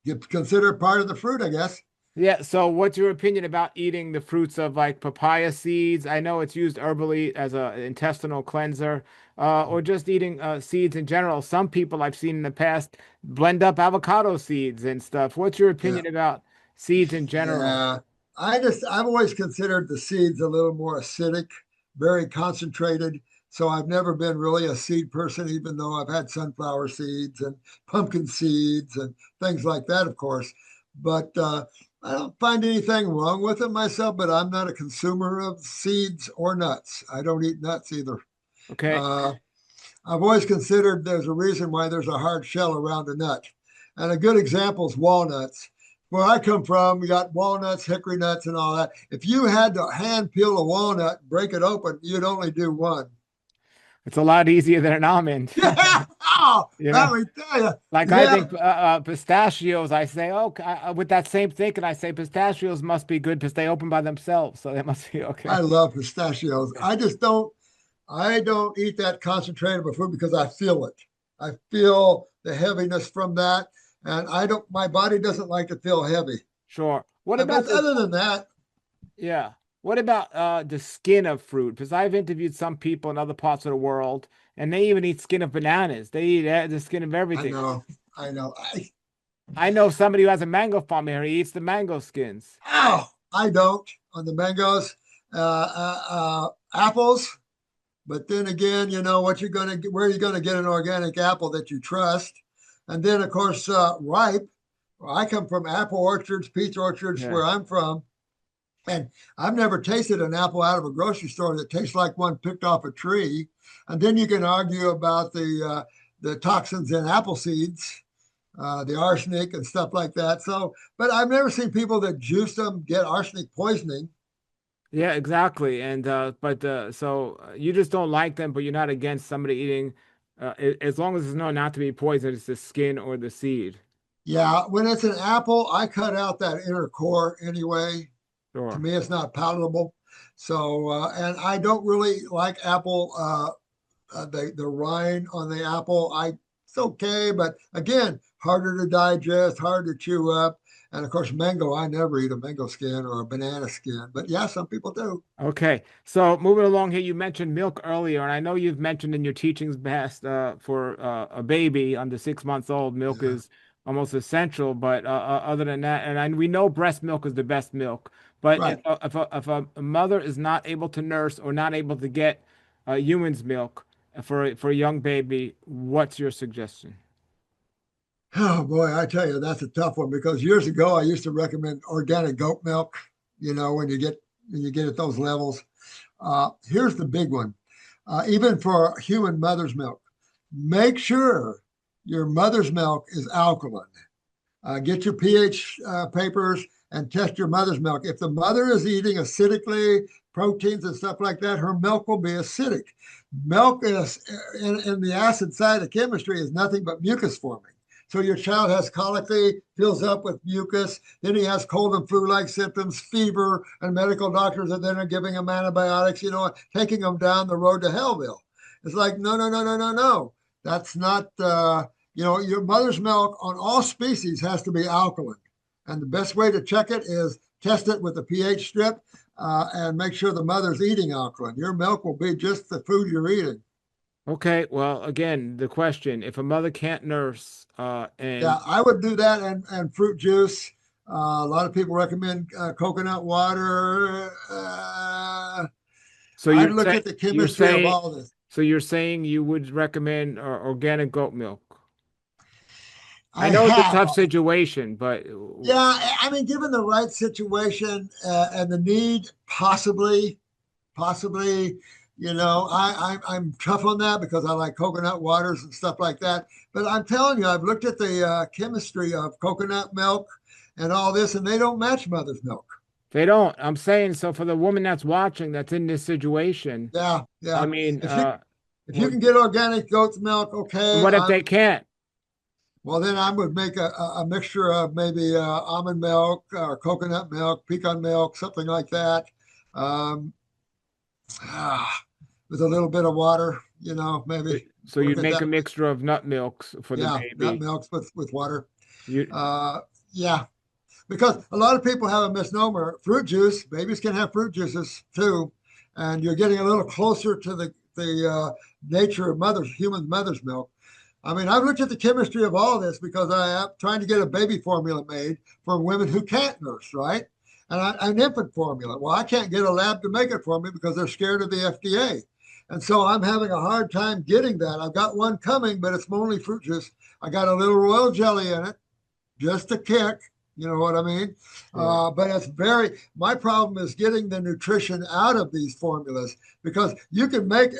you consider it part of the fruit, I guess. Yeah, so what's your opinion about eating the fruits of like papaya seeds? I know it's used herbally as a intestinal cleanser, or just eating seeds in general. Some people I've seen in the past blend up avocado seeds and stuff. What's your Yeah. opinion about seeds in general? Yeah. I've always considered the seeds a little more acidic, very concentrated. So I've never been really a seed person, even though I've had sunflower seeds and pumpkin seeds and things like that, of course. But I don't find anything wrong with it myself, but I'm not a consumer of seeds or nuts. I don't eat nuts either. Okay. Uh, I've always considered there's a reason why there's a hard shell around a nut. And a good example is walnuts. Where I come from, we got walnuts, hickory nuts, and all that. If you had to hand peel a walnut, break it open, you'd only do one. It's a lot easier than an almond. Yeah. Oh, You let know, me tell you. like I Yeah. think pistachios, I say, oh, with that same thinking, I say pistachios must be good because they open by themselves, so they must be I okay. love pistachios. I don't eat that concentrated of a food because I feel it. I feel the heaviness from that. And my body doesn't like to feel heavy. Sure. What But about the other than that, Yeah. What about the skin of fruit? Because I've interviewed some people in other parts of the world, and they even eat skin of bananas. They eat the skin of I everything. know, I know. I know somebody who has a mango farm here. He eats the mango skins. I don't on the mangoes, apples. But then again, you know what where are you gonna get an organic apple that you trust? And then of course, ripe. Well, I come from apple orchards, peach orchards, Yeah. where I'm from, and I've never tasted an apple out of a grocery store that tastes like one picked off a tree. And then you can argue about the toxins in apple seeds, the arsenic and stuff like that. So, but I've never seen people that juice them get arsenic poisoning. Yeah, exactly. And so you just don't like them, but you're not against somebody eating as long as it's known not to be poison, it's the skin or the seed. Yeah, when it's an apple, I cut out that inner core anyway. To Sure. me, it's not palatable. So, and I don't really like apple. The rind on the apple, it's okay, but again, harder to digest, hard to chew up. And of course, mango, I never eat a mango skin or a banana skin. But yeah, some people do. Okay, so moving along here, you mentioned milk earlier, and I know you've mentioned in your teachings past for a baby under 6 months old, milk Yeah, is almost essential. But other than that, we know breast milk is the best milk. But right. if a mother is not able to nurse or not able to get human's milk for a young baby, what's your suggestion? Oh boy, I tell you, that's a tough one because years ago I used to recommend organic goat milk. You know, when you get at those levels. Here's the big one. Even for human mother's milk, make sure your mother's milk is alkaline. Get your pH papers and test your mother's milk. If the mother is eating acidically, proteins and stuff like that, her milk will be acidic. Milk is in the acid side of chemistry is nothing but mucus forming. So your child has colicky, fills up with mucus. Then he has cold and flu-like symptoms, fever, and medical doctors are then giving him antibiotics, you know, taking him down the road to Hellville. It's like, no. That's not, your mother's milk on all species has to be alkaline. And the best way to check it is test it with a pH strip and make sure the mother's eating alkaline. Your milk will be just the food you're eating. Okay, well, again, the question, if a mother can't nurse, and Yeah, I would do that and fruit juice. A lot of people recommend coconut water. so I'd look at the you're chemistry of saying all this. so you're saying you would recommend organic goat milk. I I know it's a have. tough situation, but Yeah, I mean, given the right situation and the need, possibly, I'm tough on that because I like coconut waters and stuff like that. But I'm telling you, I've looked at the chemistry of coconut milk and all this, and they don't match mother's milk. they don't. I'm saying so for the woman that's watching that's in this situation. Yeah, I yeah. mean, If you can get organic goat's milk, okay. what if they can't? Well, then I would make a mixture of maybe almond milk or coconut milk, pecan milk, something like that. Um, with a little bit of water, maybe So work you'd it make a that way. mixture of nut milks for the Yeah, nut baby. milks with water. You Yeah, because a lot of people have a misnomer. Fruit juice, babies can have fruit juices too, and you're getting a little closer to the nature of human mother's milk. I mean, I've looked at the chemistry of all this because I am trying to get a baby formula made for women who can't nurse, right? And an infant formula. Well, I can't get a lab to make it for me because they're scared of the FDA. And so I'm having a hard time getting that. I've got one coming, but it's only fruit juice. I got a little royal jelly in it, just a kick. You know what I mean? sure. But my problem is getting the nutrition out of these formulas because you can make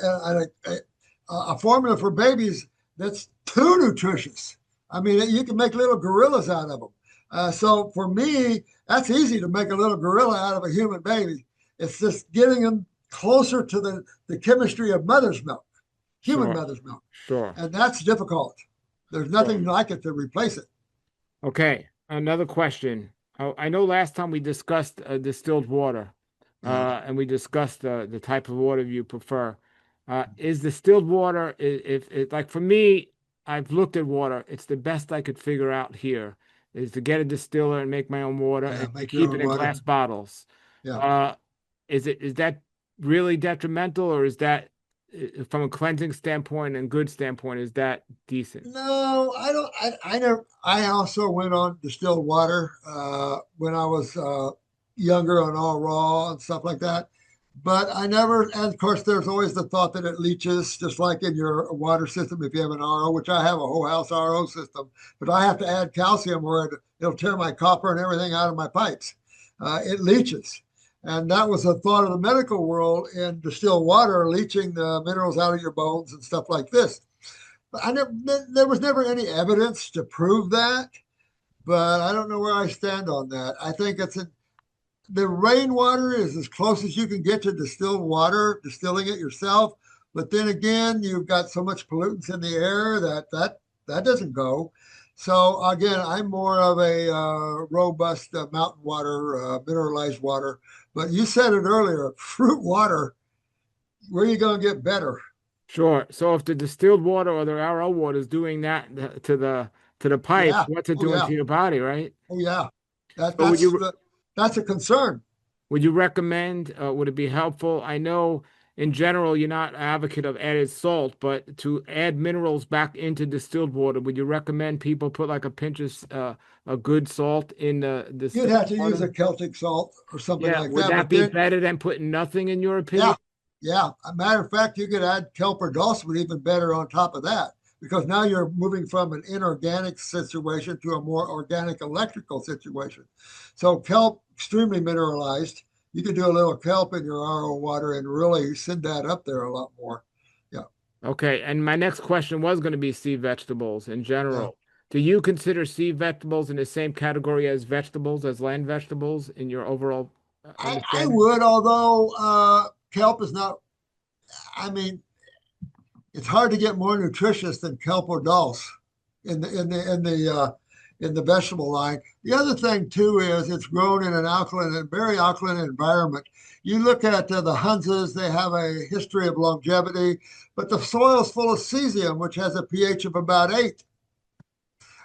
a formula for babies that's too nutritious. I mean, you can make little gorillas out of them. So for me, that's easy to make a little gorilla out of a human baby. It's just getting them closer to the chemistry of mother's milk, human Sure. mother's milk. Sure. And that's difficult. There's Sure. nothing like it to replace it. Okay. Another question. I know last time we discussed distilled water, Yeah. and we discussed the type of water you prefer. Is distilled water, if like for me, I've looked at water. It's the best I could figure out here is to get a distiller and make my own water Yeah. and to Make your keep own it in water. glass bottles. Yeah. Is that really detrimental, or is that from a cleansing standpoint and good standpoint, is that decent? No, I don't. I never. I also went on distilled water when I was younger on all raw and stuff like that. But I never. And of course, there's always the thought that it leaches, just like in your water system if you have an RO, which I have a whole house RO system. But I have to add calcium where it'll tear my copper and everything out of my pipes. It leaches. And that was a thought of the medical world in distilled water, leaching the minerals out of your bones and stuff like this. There was never any evidence to prove that, but I don't know where I stand on that. I think the rainwater is as close as you can get to distilled water, distilling it yourself. But then again, you've got so much pollutants in the air that doesn't go. So again, I'm more of a robust mountain water, mineralized water. But you said it earlier, fruit water. Where are you going to get better? Sure. So if the distilled water or the RO water is doing that to the pipes, Yeah. what's it Oh doing yeah. to your body, right? Oh yeah. That So that's a concern. would you recommend? Would it be helpful? I know in general you're not an advocate of added salt, but to add minerals back into distilled water, would you recommend people put like a pinch of a good salt in the You'd distilled have to use water? a Celtic salt or something Yeah. like Would that. that But be then, better than putting nothing in your opinion? yeah, yeah. A matter of fact, you could add kelp or dulcimer even better on top of that because now you're moving from an inorganic situation to a more organic electrical situation. So kelp, extremely mineralized. You can do a little kelp in your RO water and really send that up there a lot more. Yeah, Okay, and my next question was going to be sea vegetables in yeah. general. Do you consider sea vegetables in the same category as vegetables, as land vegetables, in your overall I understanding? would, although kelp is not. I mean, it's hard to get more nutritious than kelp or dulse in the vegetable line. The other thing too is it's grown in an alkaline and very alkaline environment. You look at the Hunzas; they have a history of longevity, but the soil is full of cesium, which has a pH of about 8,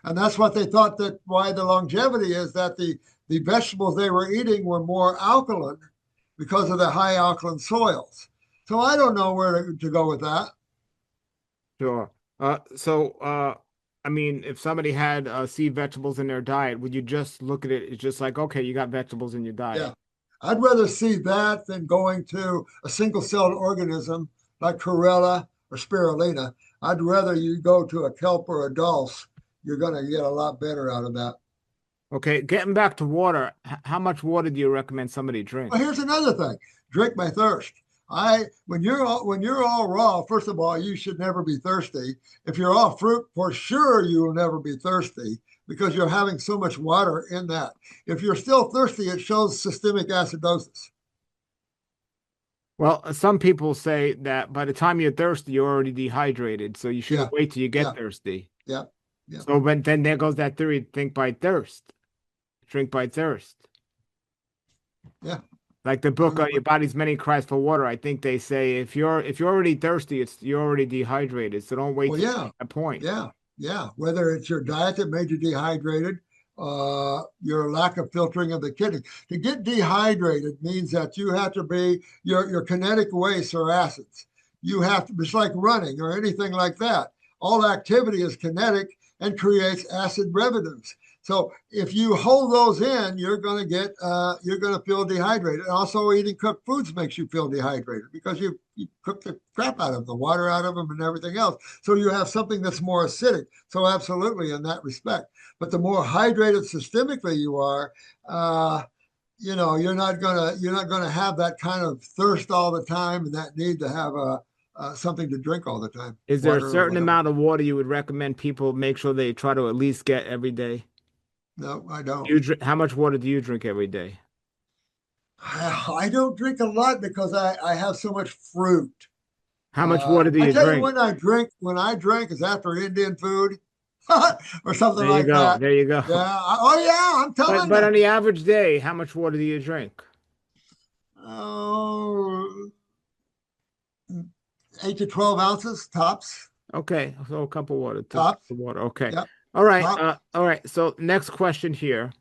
and that's what they thought that why the longevity is that the vegetables they were eating were more alkaline because of the high alkaline soils. So I don't know where to go with that. Sure. I mean, if somebody had sea vegetables in their diet, would you just look at it? It's just like, okay, you got vegetables in your diet. Yeah. I'd rather see that than going to a single-celled organism like chlorella or spirulina. I'd rather you go to a kelp or a dulse. You're going to get a lot better out of that. Okay, getting back to water, how much water do you recommend somebody drink? Well, here's another thing: drink my thirst. When you're all raw, first of all, you should never be thirsty. If you're all fruit, for sure you will never be thirsty because you're having so much water in that. If you're still thirsty, it shows systemic acidosis. Well, some people say that by the time you're thirsty, you're already dehydrated, so you Yeah, shouldn't wait till you yeah, get thirsty. yeah, yeah, So, but then there goes that theory, think by thirst, drink by thirst. yeah. Like the book, Your Body's Many Cries for Water. I think they say if you're already thirsty, you're already dehydrated. So don't wait Well, till yeah, that point. yeah, yeah. Whether it's your diet that made you dehydrated, your lack of filtering of the kidney. To get dehydrated means that you have to be your kinetic wastes are acids. You have to. It's like running or anything like that. All activity is kinetic and creates acid residues. So if you hold those in, you're going to feel dehydrated. And also, eating cooked foods makes you feel dehydrated because you cook the crap out of them, the water out of them, and everything else. So you have something that's more acidic. So absolutely, in that respect. But the more hydrated systemically you are, you're not gonna have that kind of thirst all the time and that need to have something to drink all the time, Is there a water or certain whatever. amount of water you would recommend people make sure they try to at least get every day? No, I don't. How much water do you drink every day? I don't drink a lot because I have so much fruit. How much water do I you tell you drink? when I drink is after Indian food or something There you like go. that. There you go. Yeah. Oh yeah, I'm But telling but you. on the average day, how much water do you drink? Oh, 8 to 12 ounces tops. Okay, so a cup of water, two cups Tops. of water. Okay. Yep. All right. Top. All right. So next question here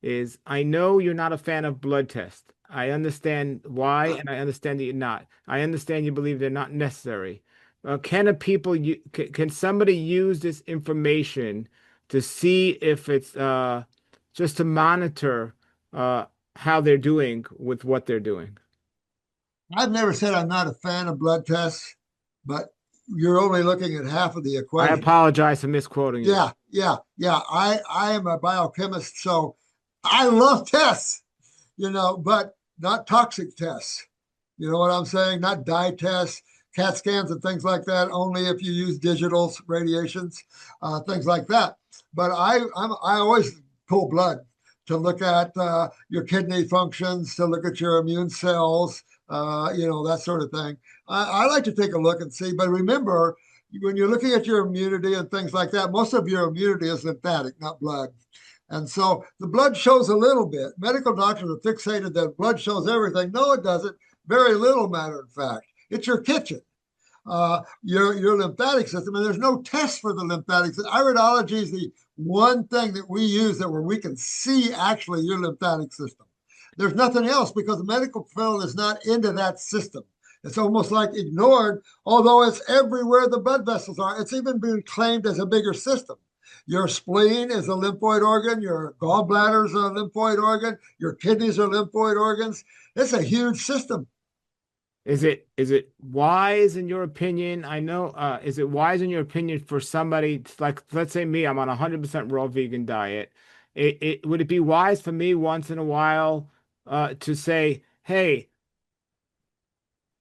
is I know you're not a fan of blood tests. I understand why, and I understand that you're not. I understand you believe they're not necessary. Can somebody use this information to see if it's just to monitor how they're doing with what they're doing? I've never said I'm not a fan of blood tests, but you're only looking at half of the I equation. apologize for misquoting you. Yeah, yeah, yeah. I am a biochemist, so I love tests, but not toxic tests. You know what I'm saying? Not dye tests, CAT scans, and things like that. Only if you use digital radiations, things like that. But I always pull blood to look at your kidney functions, to look at your immune cells, that sort of thing. I like to take a look and see. But remember, when you're looking at your immunity and things like that, most of your immunity is lymphatic, not blood. And so the blood shows a little bit. Medical doctors are fixated that blood shows everything. No, it doesn't. Very little, matter of fact. It's your kitchen, your lymphatic system, and there's no test for the lymphatic system. Iridology is the one thing that we use where we can see actually your lymphatic system. There's nothing else because the medical field is not into that system. It's almost like ignored, although it's everywhere the blood vessels are. It's even been claimed as a bigger system. Your spleen is a lymphoid organ. Your gallbladder is a lymphoid organ. Your kidneys are lymphoid organs. It's a huge system. Is it wise in your opinion? I know, is it wise in your opinion for somebody like, let's say me, I'm on 100% raw vegan diet. Would it be wise for me once in a while to say, hey,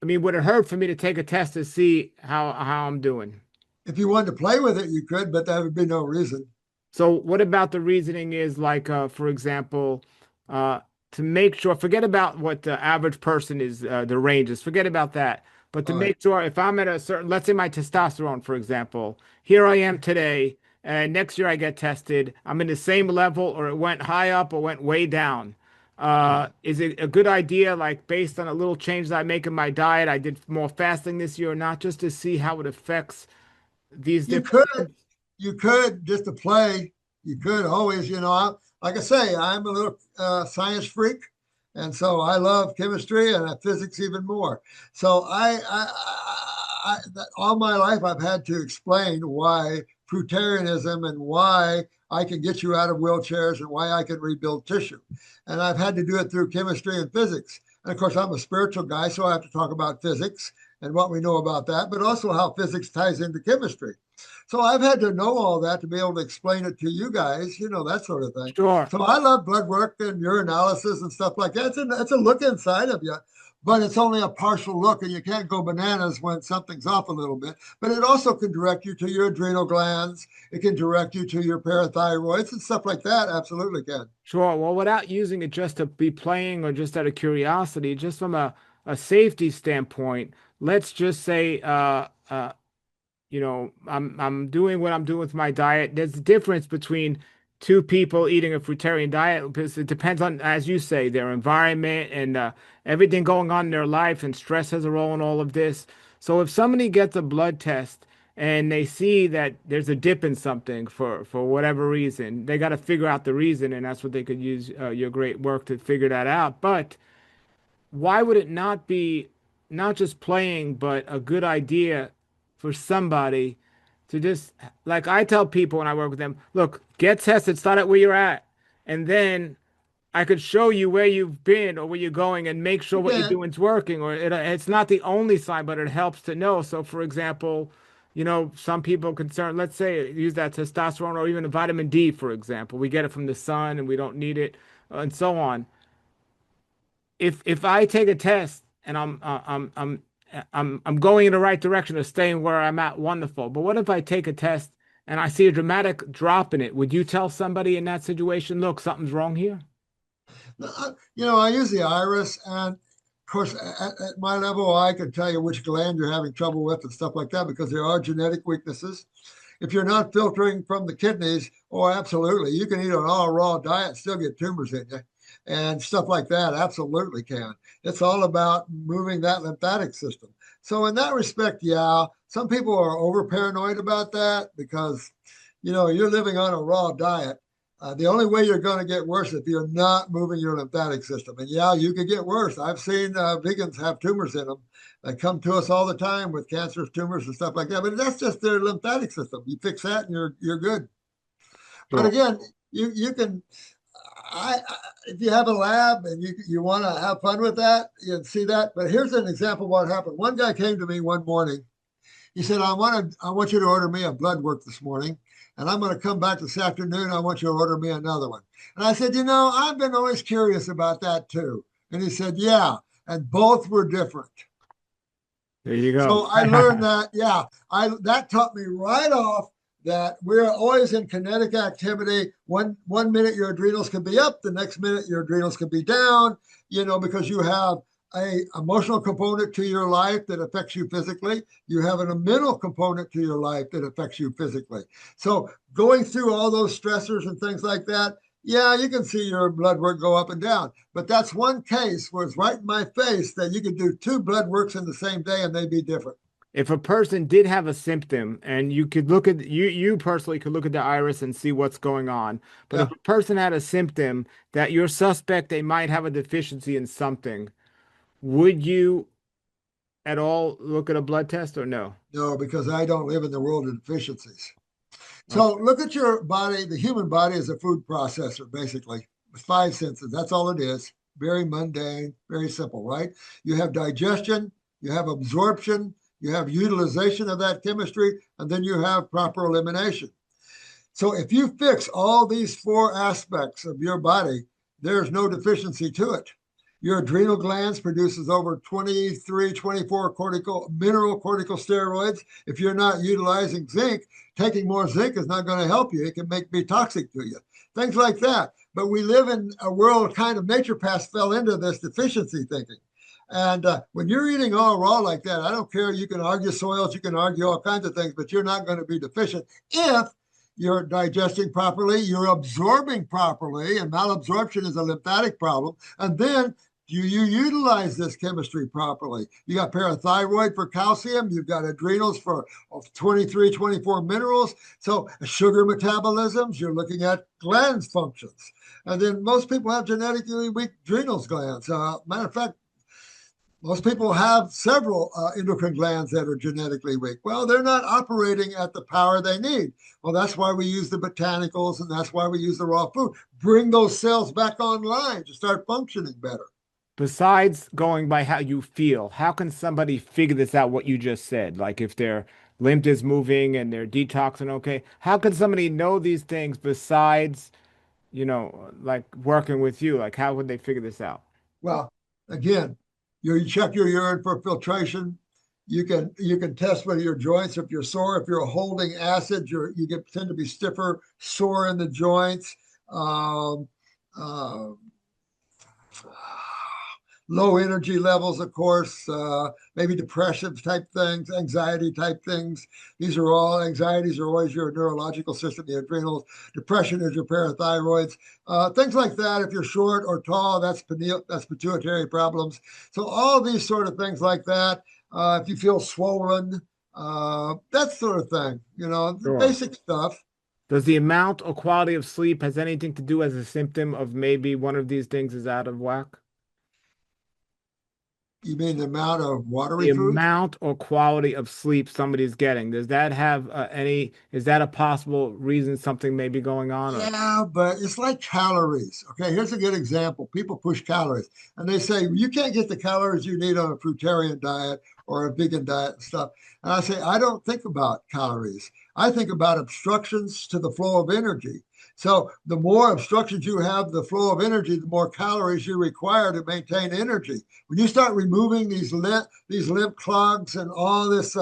I mean, would it hurt for me to take a test to see how I'm doing? If you wanted to play with it, you could, but that would be no reason. So what about the reasoning is like, for example, uh, to make sure, forget about what the average person is, the ranges, forget about that. But to All right. make sure if I'm at a certain, let's say my testosterone, for example, here I am today, and next year I get tested, I'm in the same level or it went high up or went way down. Is it a good idea, like based on a little change that I make in my diet, I did more fasting this year or not, just to see how it affects these You different could, you could just to play. You could always, like I say, I'm a little science freak, and so I love chemistry and physics even more. So all my life I've had to explain why fruitarianism and why I can get you out of wheelchairs and why I can rebuild tissue. And I've had to do it through chemistry and physics. And of course, I'm a spiritual guy, so I have to talk about physics and what we know about that, but also how physics ties into chemistry. So I've had to know all that to be able to explain it to you guys, that sort of thing. Sure. So I love blood work and urinalysis and stuff like that. It's a look inside of you, but it's only a partial look, and you can't go bananas when something's off a little bit. But it also can direct you to your adrenal glands. It can direct you to your parathyroids and stuff like that. Absolutely can. Sure. Well, without using it just to be playing or just out of curiosity, just from a safety standpoint, let's just say, I'm doing what I'm doing with my diet. There's a difference between two people eating a fruitarian diet because it depends on, as you say, their environment and everything going on in their life, and stress has a role in all of this. So if somebody gets a blood test and they see that there's a dip in something for whatever reason, they got to figure out the reason, and that's what they could use your great work to figure that out. But why would it not be not just playing, but a good idea for somebody to just, like I tell people when I work with them, look, get tested, start at where you're at, and then I could show you where you've been or where you're going and make sure what you're doing is working. Or it's not the only sign, but it helps to know. So, for example, some people concerned, let's say, use that testosterone or even a vitamin D, for example. We get it from the sun and we don't need it, and so on. If I take a test and I'm going in the right direction of staying where I'm at, wonderful. But what if I take a test and I see a dramatic drop in it? Would you tell somebody in that situation, look, something's wrong here? I use the iris, and of course, at my level, I can tell you which gland you're having trouble with and stuff like that because there are genetic weaknesses. If you're not filtering from the kidneys, oh, absolutely, you can eat an all raw diet and still get tumors in you. And stuff like that absolutely can. It's all about moving that lymphatic system. So in that respect, yeah, some people are over paranoid about that because, you're living on a raw diet. The only way you're going to get worse if you're not moving your lymphatic system. And yeah, you could get worse. I've seen vegans have tumors in them. They come to us all the time with cancerous tumors and stuff like that. But that's just their lymphatic system. You fix that and you're good. Sure. But again, you can. If you have a lab and you want to have fun with that, you can see that. But here's an example of what happened. One guy came to me one morning. He said, I want you to order me a blood work this morning, and I'm going to come back this afternoon. I want you to order me another one. And I said, I've been always curious about that too. And he said, yeah, and both were different. There you go. So I learned that, that taught me right off that we're always in kinetic activity. One minute your adrenals can be up, the next minute your adrenals can be down, because you have a emotional component to your life that affects you physically. You have a mental component to your life that affects you physically. So going through all those stressors and things like that, yeah, you can see your blood work go up and down. But that's one case where it's right in my face that you could do two blood works in the same day and they'd be different. If a person did have a symptom and you could look at you personally could look at the iris and see what's going on, but if a person had a symptom that you're suspect they might have a deficiency in something, would you at all look at a blood test or no? No, because I don't live in the world of deficiencies. So look at your body. The human body is a food processor, basically, with 5 senses. That's all it is. Very mundane, very simple, right? You have digestion, you have absorption, you have utilization of that chemistry, and then you have proper elimination. So if you fix all these 4 aspects of your body, there's no deficiency to it. Your adrenal glands produces over 23, 24 mineral corticosteroids. If you're not utilizing zinc, taking more zinc is not going to help you. It can be toxic to you. Things like that. But we live in a world kind of naturopaths fell into this deficiency thinking. And when you're eating all raw like that, I don't care. You can argue soils, you can argue all kinds of things, but you're not going to be deficient if you're digesting properly, you're absorbing properly, and malabsorption is a lymphatic problem. And then you utilize this chemistry properly. You got parathyroid for calcium, you've got adrenals for 23, 24 minerals. So sugar metabolisms, you're looking at glands functions. And then most people have genetically weak adrenal glands. Matter of fact, Most people have several endocrine glands that are genetically weak. Well, they're not operating at the power they need. Well, that's why we use the botanicals and that's why we use the raw food. Bring those cells back online to start functioning better. Besides going by how you feel, how can somebody figure this out, what you just said? Like if their lymph is moving and they're detoxing, okay, how can somebody know these things besides, like working with you? Like how would they figure this out? Well, again, you check your urine for filtration. You can test whether your joints, if you're sore, if you're holding acid, tend to be stiffer, sore in the joints. Um, uh, Low energy levels, of course, maybe depressive type things, anxiety type things. These are all anxieties are always your neurological system, the adrenals. Depression is your parathyroids. Things like that. If you're short or tall, that's pituitary problems. So all these sort of things like that. If you feel swollen, that sort of thing. The Sure. basic stuff. Does the amount or quality of sleep has anything to do as a symptom of maybe one of these things is out of whack? You mean the amount of watery The foods? amount or quality of sleep somebody's getting, does that have is that a possible reason something may be going on? Or Yeah, but it's like calories. Okay, here's a good example. People push calories and they say you can't get the calories you need on a fruitarian diet or a vegan diet and stuff. And I say, I don't think about calories. I think about obstructions to the flow of energy. So the more obstructions you have, the flow of energy, the more calories you require to maintain energy. When you start removing these lymph clogs and all this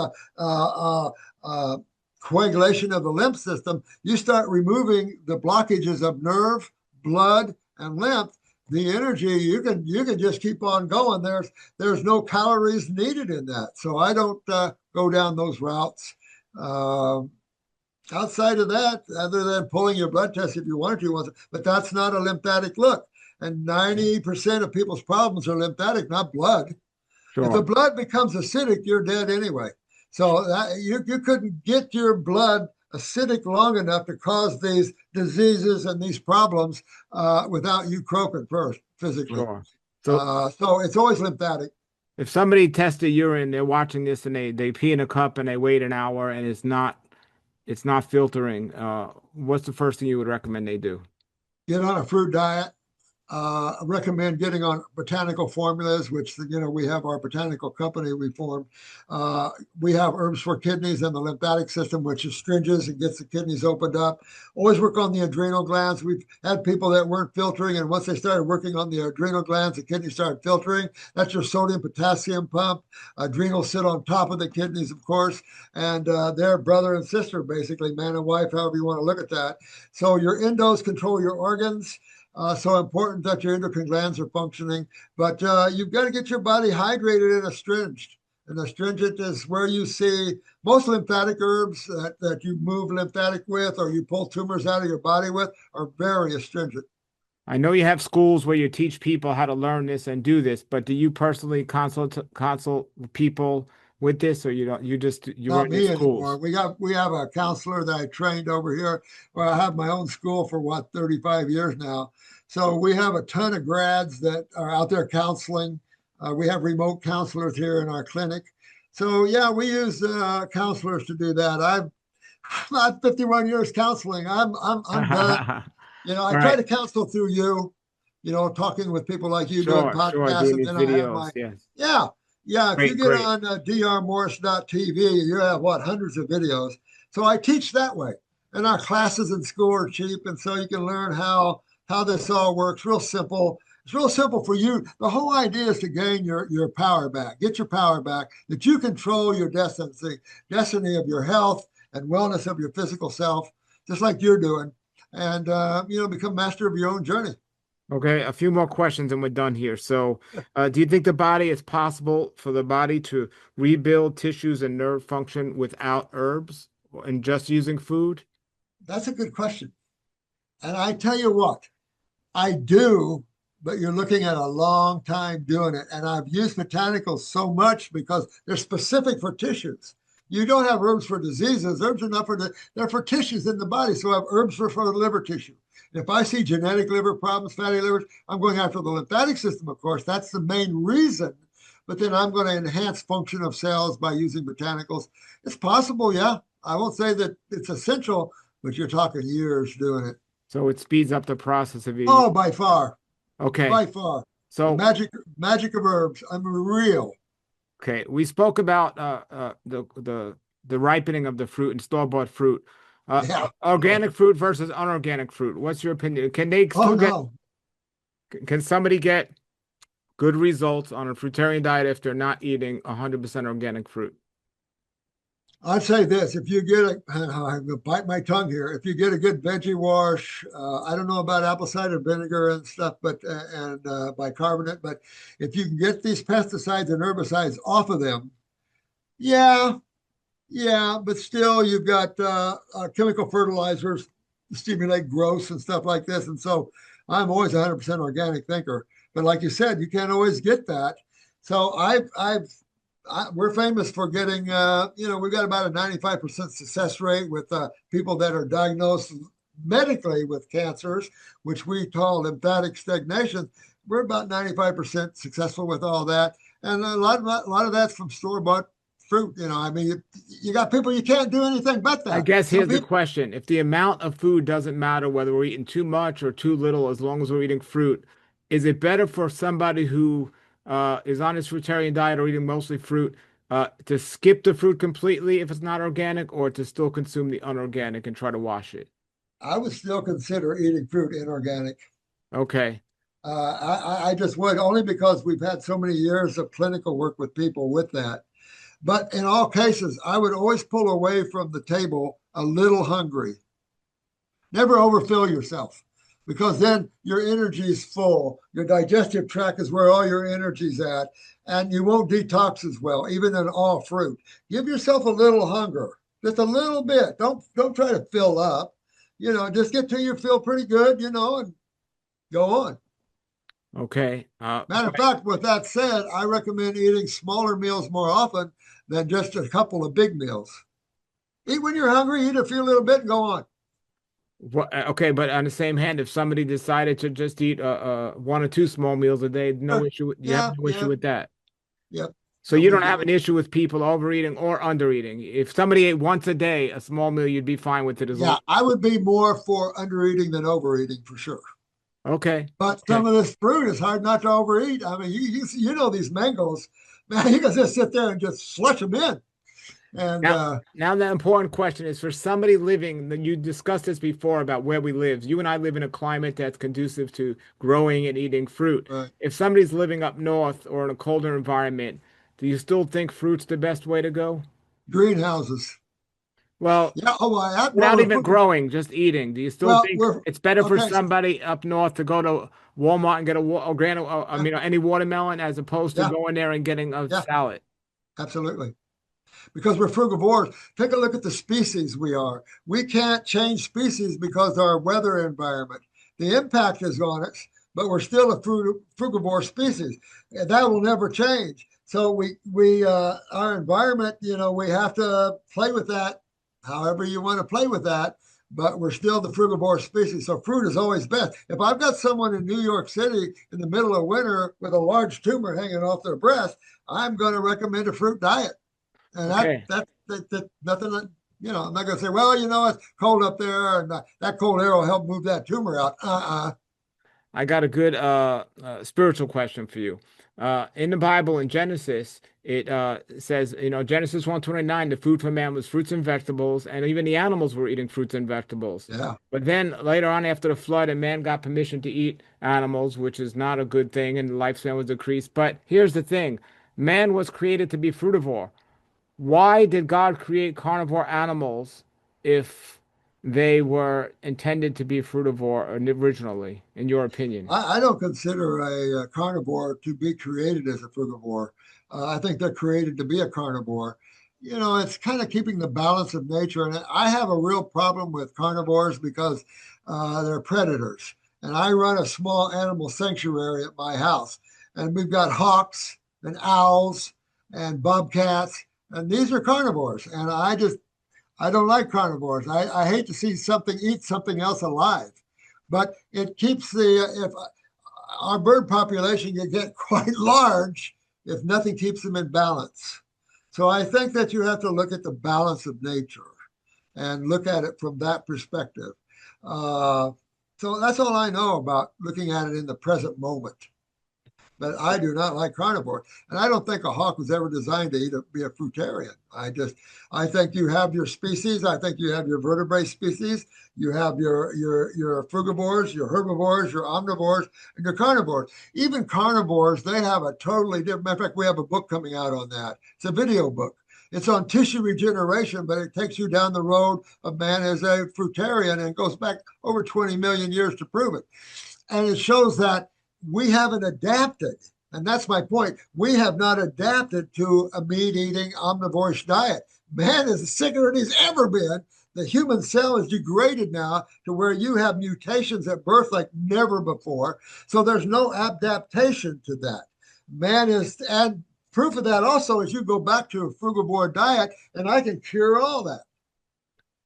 coagulation of the lymph system, you start removing the blockages of nerve, blood, and lymph. The energy you can just keep on going. There's no calories needed in that. So I don't go down those routes. Um, Outside of that, other than pulling your blood test if you wanted to, but that's not a lymphatic look. And 90% of people's problems are lymphatic, not blood. If the sure. blood becomes acidic, you're dead anyway. So you couldn't get your blood acidic long enough to cause these diseases and these problems without you croaking first physically. Sure. So So it's always lymphatic. if somebody tested urine, they're watching this and they pee in a cup and they wait an hour and it's not filtering, what's the first thing you would recommend they do? Get on a fruit diet. I recommend getting on botanical formulas, which we have our botanical company we formed. We have herbs for kidneys and the lymphatic system, which astringes and gets the kidneys opened up. Always work on the adrenal glands. We've had people that weren't filtering, and once they started working on the adrenal glands, the kidneys started filtering. That's your sodium potassium pump. Adrenals sit on top of the kidneys, of course, and they're brother and sister, basically, man and wife, however you want to look at that. So your endos control your organs. So important that your endocrine glands are functioning, but you've got to get your body hydrated and astringent. And astringent is where you see most lymphatic herbs that you move lymphatic with or you pull tumors out of your body with are very astringent. I know you have schools where you teach people how to learn this and do this, but do you personally consult people with this, or you don't? You Not run your me anymore. schools? We have a counselor that I trained over here. Well, I have my own school for 35 years now. So we have a ton of grads that are out there counseling. We have remote counselors here in our clinic. So yeah, we use counselors to do that. I'm 51 years counseling. I'm done. All I try right. to counsel through you. Talking with people like you doing Sure. podcasts, Doing and these then I have videos. my Yes. yeah. Yeah, if you Great, get great. on drmorse.tv, you have hundreds of videos. So I teach that way. And our classes in school are cheap. And so you can learn how this all works. Real simple. It's real simple for you. The whole idea is to gain your power back, get your power back, that you control your destiny of your health and wellness of your physical self, just like you're doing. And, become master of your own journey. Okay, a few more questions and we're done here. So, do you think the body is possible for the body to rebuild tissues and nerve function without herbs and just using food? That's a good question. And I tell you what, I do, but you're looking at a long time doing it. And I've used botanicals so much because they're specific for tissues. You don't have herbs for diseases. Herbs are not they're for tissues in the body. So I have herbs for the liver tissue. And if I see genetic liver problems, fatty livers, I'm going after the lymphatic system, of course. That's the main reason. but then I'm going to enhance function of cells by using botanicals. It's possible, yeah. I won't say that it's essential, but you're talking years doing it. So it speeds up the process of eating. Oh, by far, Okay. by far. The So magic of herbs. I'm real. okay, we spoke about the ripening of the fruit and store-bought fruit. Yeah. Organic fruit versus unorganic fruit. What's your opinion? Can they Oh still get, no. can somebody get good results on a fruitarian diet if they're not eating 100% organic fruit? I'd say this: if you get a, I'm gonna bite my tongue here. If you get a good veggie wash, I don't know about apple cider vinegar and stuff, but and bicarbonate, but if you can get these pesticides and herbicides off of them, yeah, yeah, but still you've got chemical fertilizers to stimulate growth and stuff like this, and so I'm always 100% organic thinker. But like you said, you can't always get that. So we're famous for getting, we've got about a 95% success rate with people that are diagnosed medically with cancers, which we call lymphatic stagnation. We're about 95% successful with all that. And a lot of that's from store-bought fruit. I mean, you got people, you can't do anything but that. I guess here's the question. If the amount of food doesn't matter whether we're eating too much or too little, as long as we're eating fruit, is it better for somebody who is on his fruitarian diet or eating mostly fruit to skip the fruit completely if it's not organic, or to still consume the unorganic and try to wash it? I would still consider eating fruit inorganic. Okay. I just would, only because we've had so many years of clinical work with people with that. But in all cases, I would always pull away from the table a little hungry. Never overfill yourself, because then your energy is full. Your digestive tract is where all your energy's at, and you won't detox as well, even in all fruit. Give yourself a little hunger, just a little bit. Don't try to fill up. Just get till you feel pretty good, and go on. Okay. Matter of fact, with that said, I recommend eating smaller meals more often than just a couple of big meals. Eat when you're hungry, eat a few little bit, and go on. Okay, but on the same hand, if somebody decided to just eat 1 or 2 small meals a day, no issue. You have no issue with that. Yep. So you don't have an issue with people overeating or undereating. If somebody ate once a day, a small meal, you'd be fine with it as well. I would be more for undereating than overeating for sure. Okay. But some of this fruit is hard not to overeat. I mean, you know these mangoes, man, you can just sit there and just slush them in. And now the important question is for somebody living, you discussed this before about where we live. You and I live in a climate that's conducive to growing and eating fruit. Right. If somebody's living up north or in a colder environment, do you still think fruit's the best way to go? Greenhouses. Well, not even growing, just eating. Do you still think it's better for somebody up north to go to Walmart and get any watermelon as opposed to going there and getting a salad? Absolutely. Because we're frugivores. Take a look at the species we are. We can't change species because of our weather environment. The impact is on us, but we're still a frugivore species. And that will never change. So our environment, we have to play with that however you want to play with that, but we're still the frugivore species. So fruit is always best. If I've got someone in New York City in the middle of winter with a large tumor hanging off their breast, I'm going to recommend a fruit diet. And that's nothing, I'm not going to say, well, it's cold up there and that cold air will help move that tumor out. I got a good spiritual question for you. In the Bible, in Genesis, it says, Genesis 1:29, the food for man was fruits and vegetables, and even the animals were eating fruits and vegetables. Yeah. But then later on after the flood, and man got permission to eat animals, which is not a good thing, and the lifespan was decreased. But here's the thing. Man was created to be frutivore. Why did God create carnivore animals if they were intended to be frutivore originally, in your opinion? I don't consider a carnivore to be created as a frugivore. I think they're created to be a carnivore. It's kind of keeping the balance of nature. And I have a real problem with carnivores because they're predators. And I run a small animal sanctuary at my house. And we've got hawks and owls and bobcats. And these are carnivores. And I don't like carnivores. I hate to see something eat something else alive. But it keeps if our bird population can get quite large, if nothing keeps them in balance. So I think that you have to look at the balance of nature and look at it from that perspective. So that's all I know about looking at it in the present moment. But I do not like carnivore, and I don't think a hawk was ever designed to be a fruitarian. I think you have your species. I think you have your vertebrate species. You have your frugivores, your herbivores, your omnivores, and your carnivores. Even carnivores, they have a totally different. Matter of fact, we have a book coming out on that. It's a video book. It's on tissue regeneration, but it takes you down the road of man as a fruitarian and goes back over 20 million years to prove it. And it shows that we haven't adapted. And that's my point. We have not adapted to a meat-eating omnivorish diet. Man is sicker than he's ever been. The human cell is degraded now to where you have mutations at birth like never before. So there's no adaptation to that. Man is, and proof of that also is you go back to a frugivore diet, and I can cure all that.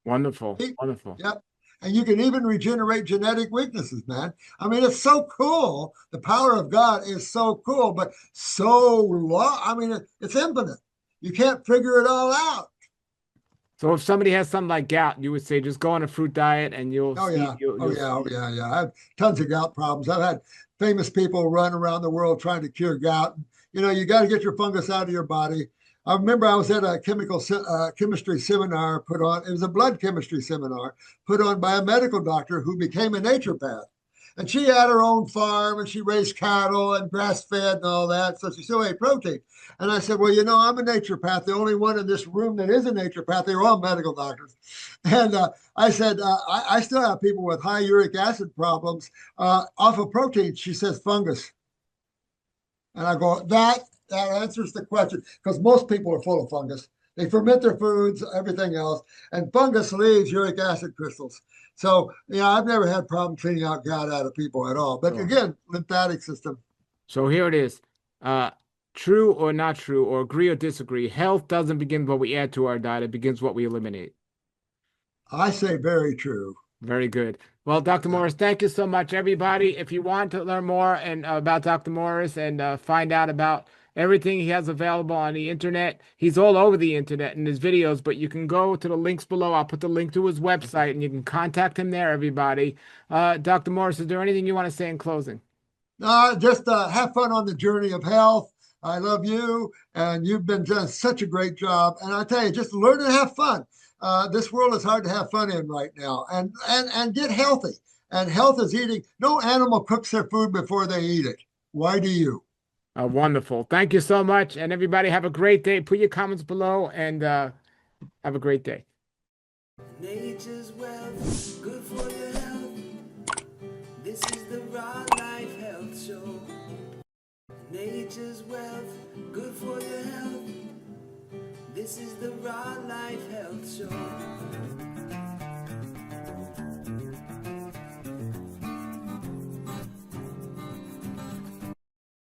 Wonderful. Wonderful. Yep. And you can even regenerate genetic weaknesses, man. I mean, it's so cool. The power of God is so cool, but so long. I mean, it's infinite. You can't figure it all out. So if somebody has something like gout, you would say just go on a fruit diet and you'll see. Yeah. I have tons of gout problems. I've had famous people run around the world trying to cure gout. You know, you got to get your fungus out of your body. I remember I was at a chemistry seminar put on. It was a blood chemistry seminar put on by a medical doctor who became a naturopath. And she had her own farm and she raised cattle and grass fed and all that. So she still ate protein. And I said, well, you know, I'm a naturopath. The only one in this room that is a naturopath. They're all medical doctors. And I said, I still have people with high uric acid problems off of protein. She says fungus. And I go, that answers the question, because most people are full of fungus. They ferment their foods, everything else, and fungus leaves uric acid crystals. So, I've never had problem cleaning out gout out of people at all. But again, lymphatic system. So here it is. True or not true, or agree or disagree, health doesn't begin what we add to our diet. It begins what we eliminate. I say very true. Very good. Well, Dr. Morse, thank you so much, everybody. If you want to learn more about Dr. Morse and find out about everything he has available on the internet, he's all over the internet in his videos, but you can go to the links below. I'll put the link to his website, and you can contact him there, everybody. Dr. Morse, is there anything you want to say in closing? Just have fun on the journey of health. I love you, and you've been doing such a great job. And I tell you, just learn to have fun. This world is hard to have fun in right now, and get healthy. And health is eating. No animal cooks their food before they eat it. Why do you? Wonderful. Thank you so much. And everybody have a great day. Put your comments below and have a great day. Nature's wealth, good for your health. This is the Raw Life Health Show. Nature's wealth, good for your health. This is the Raw Life Health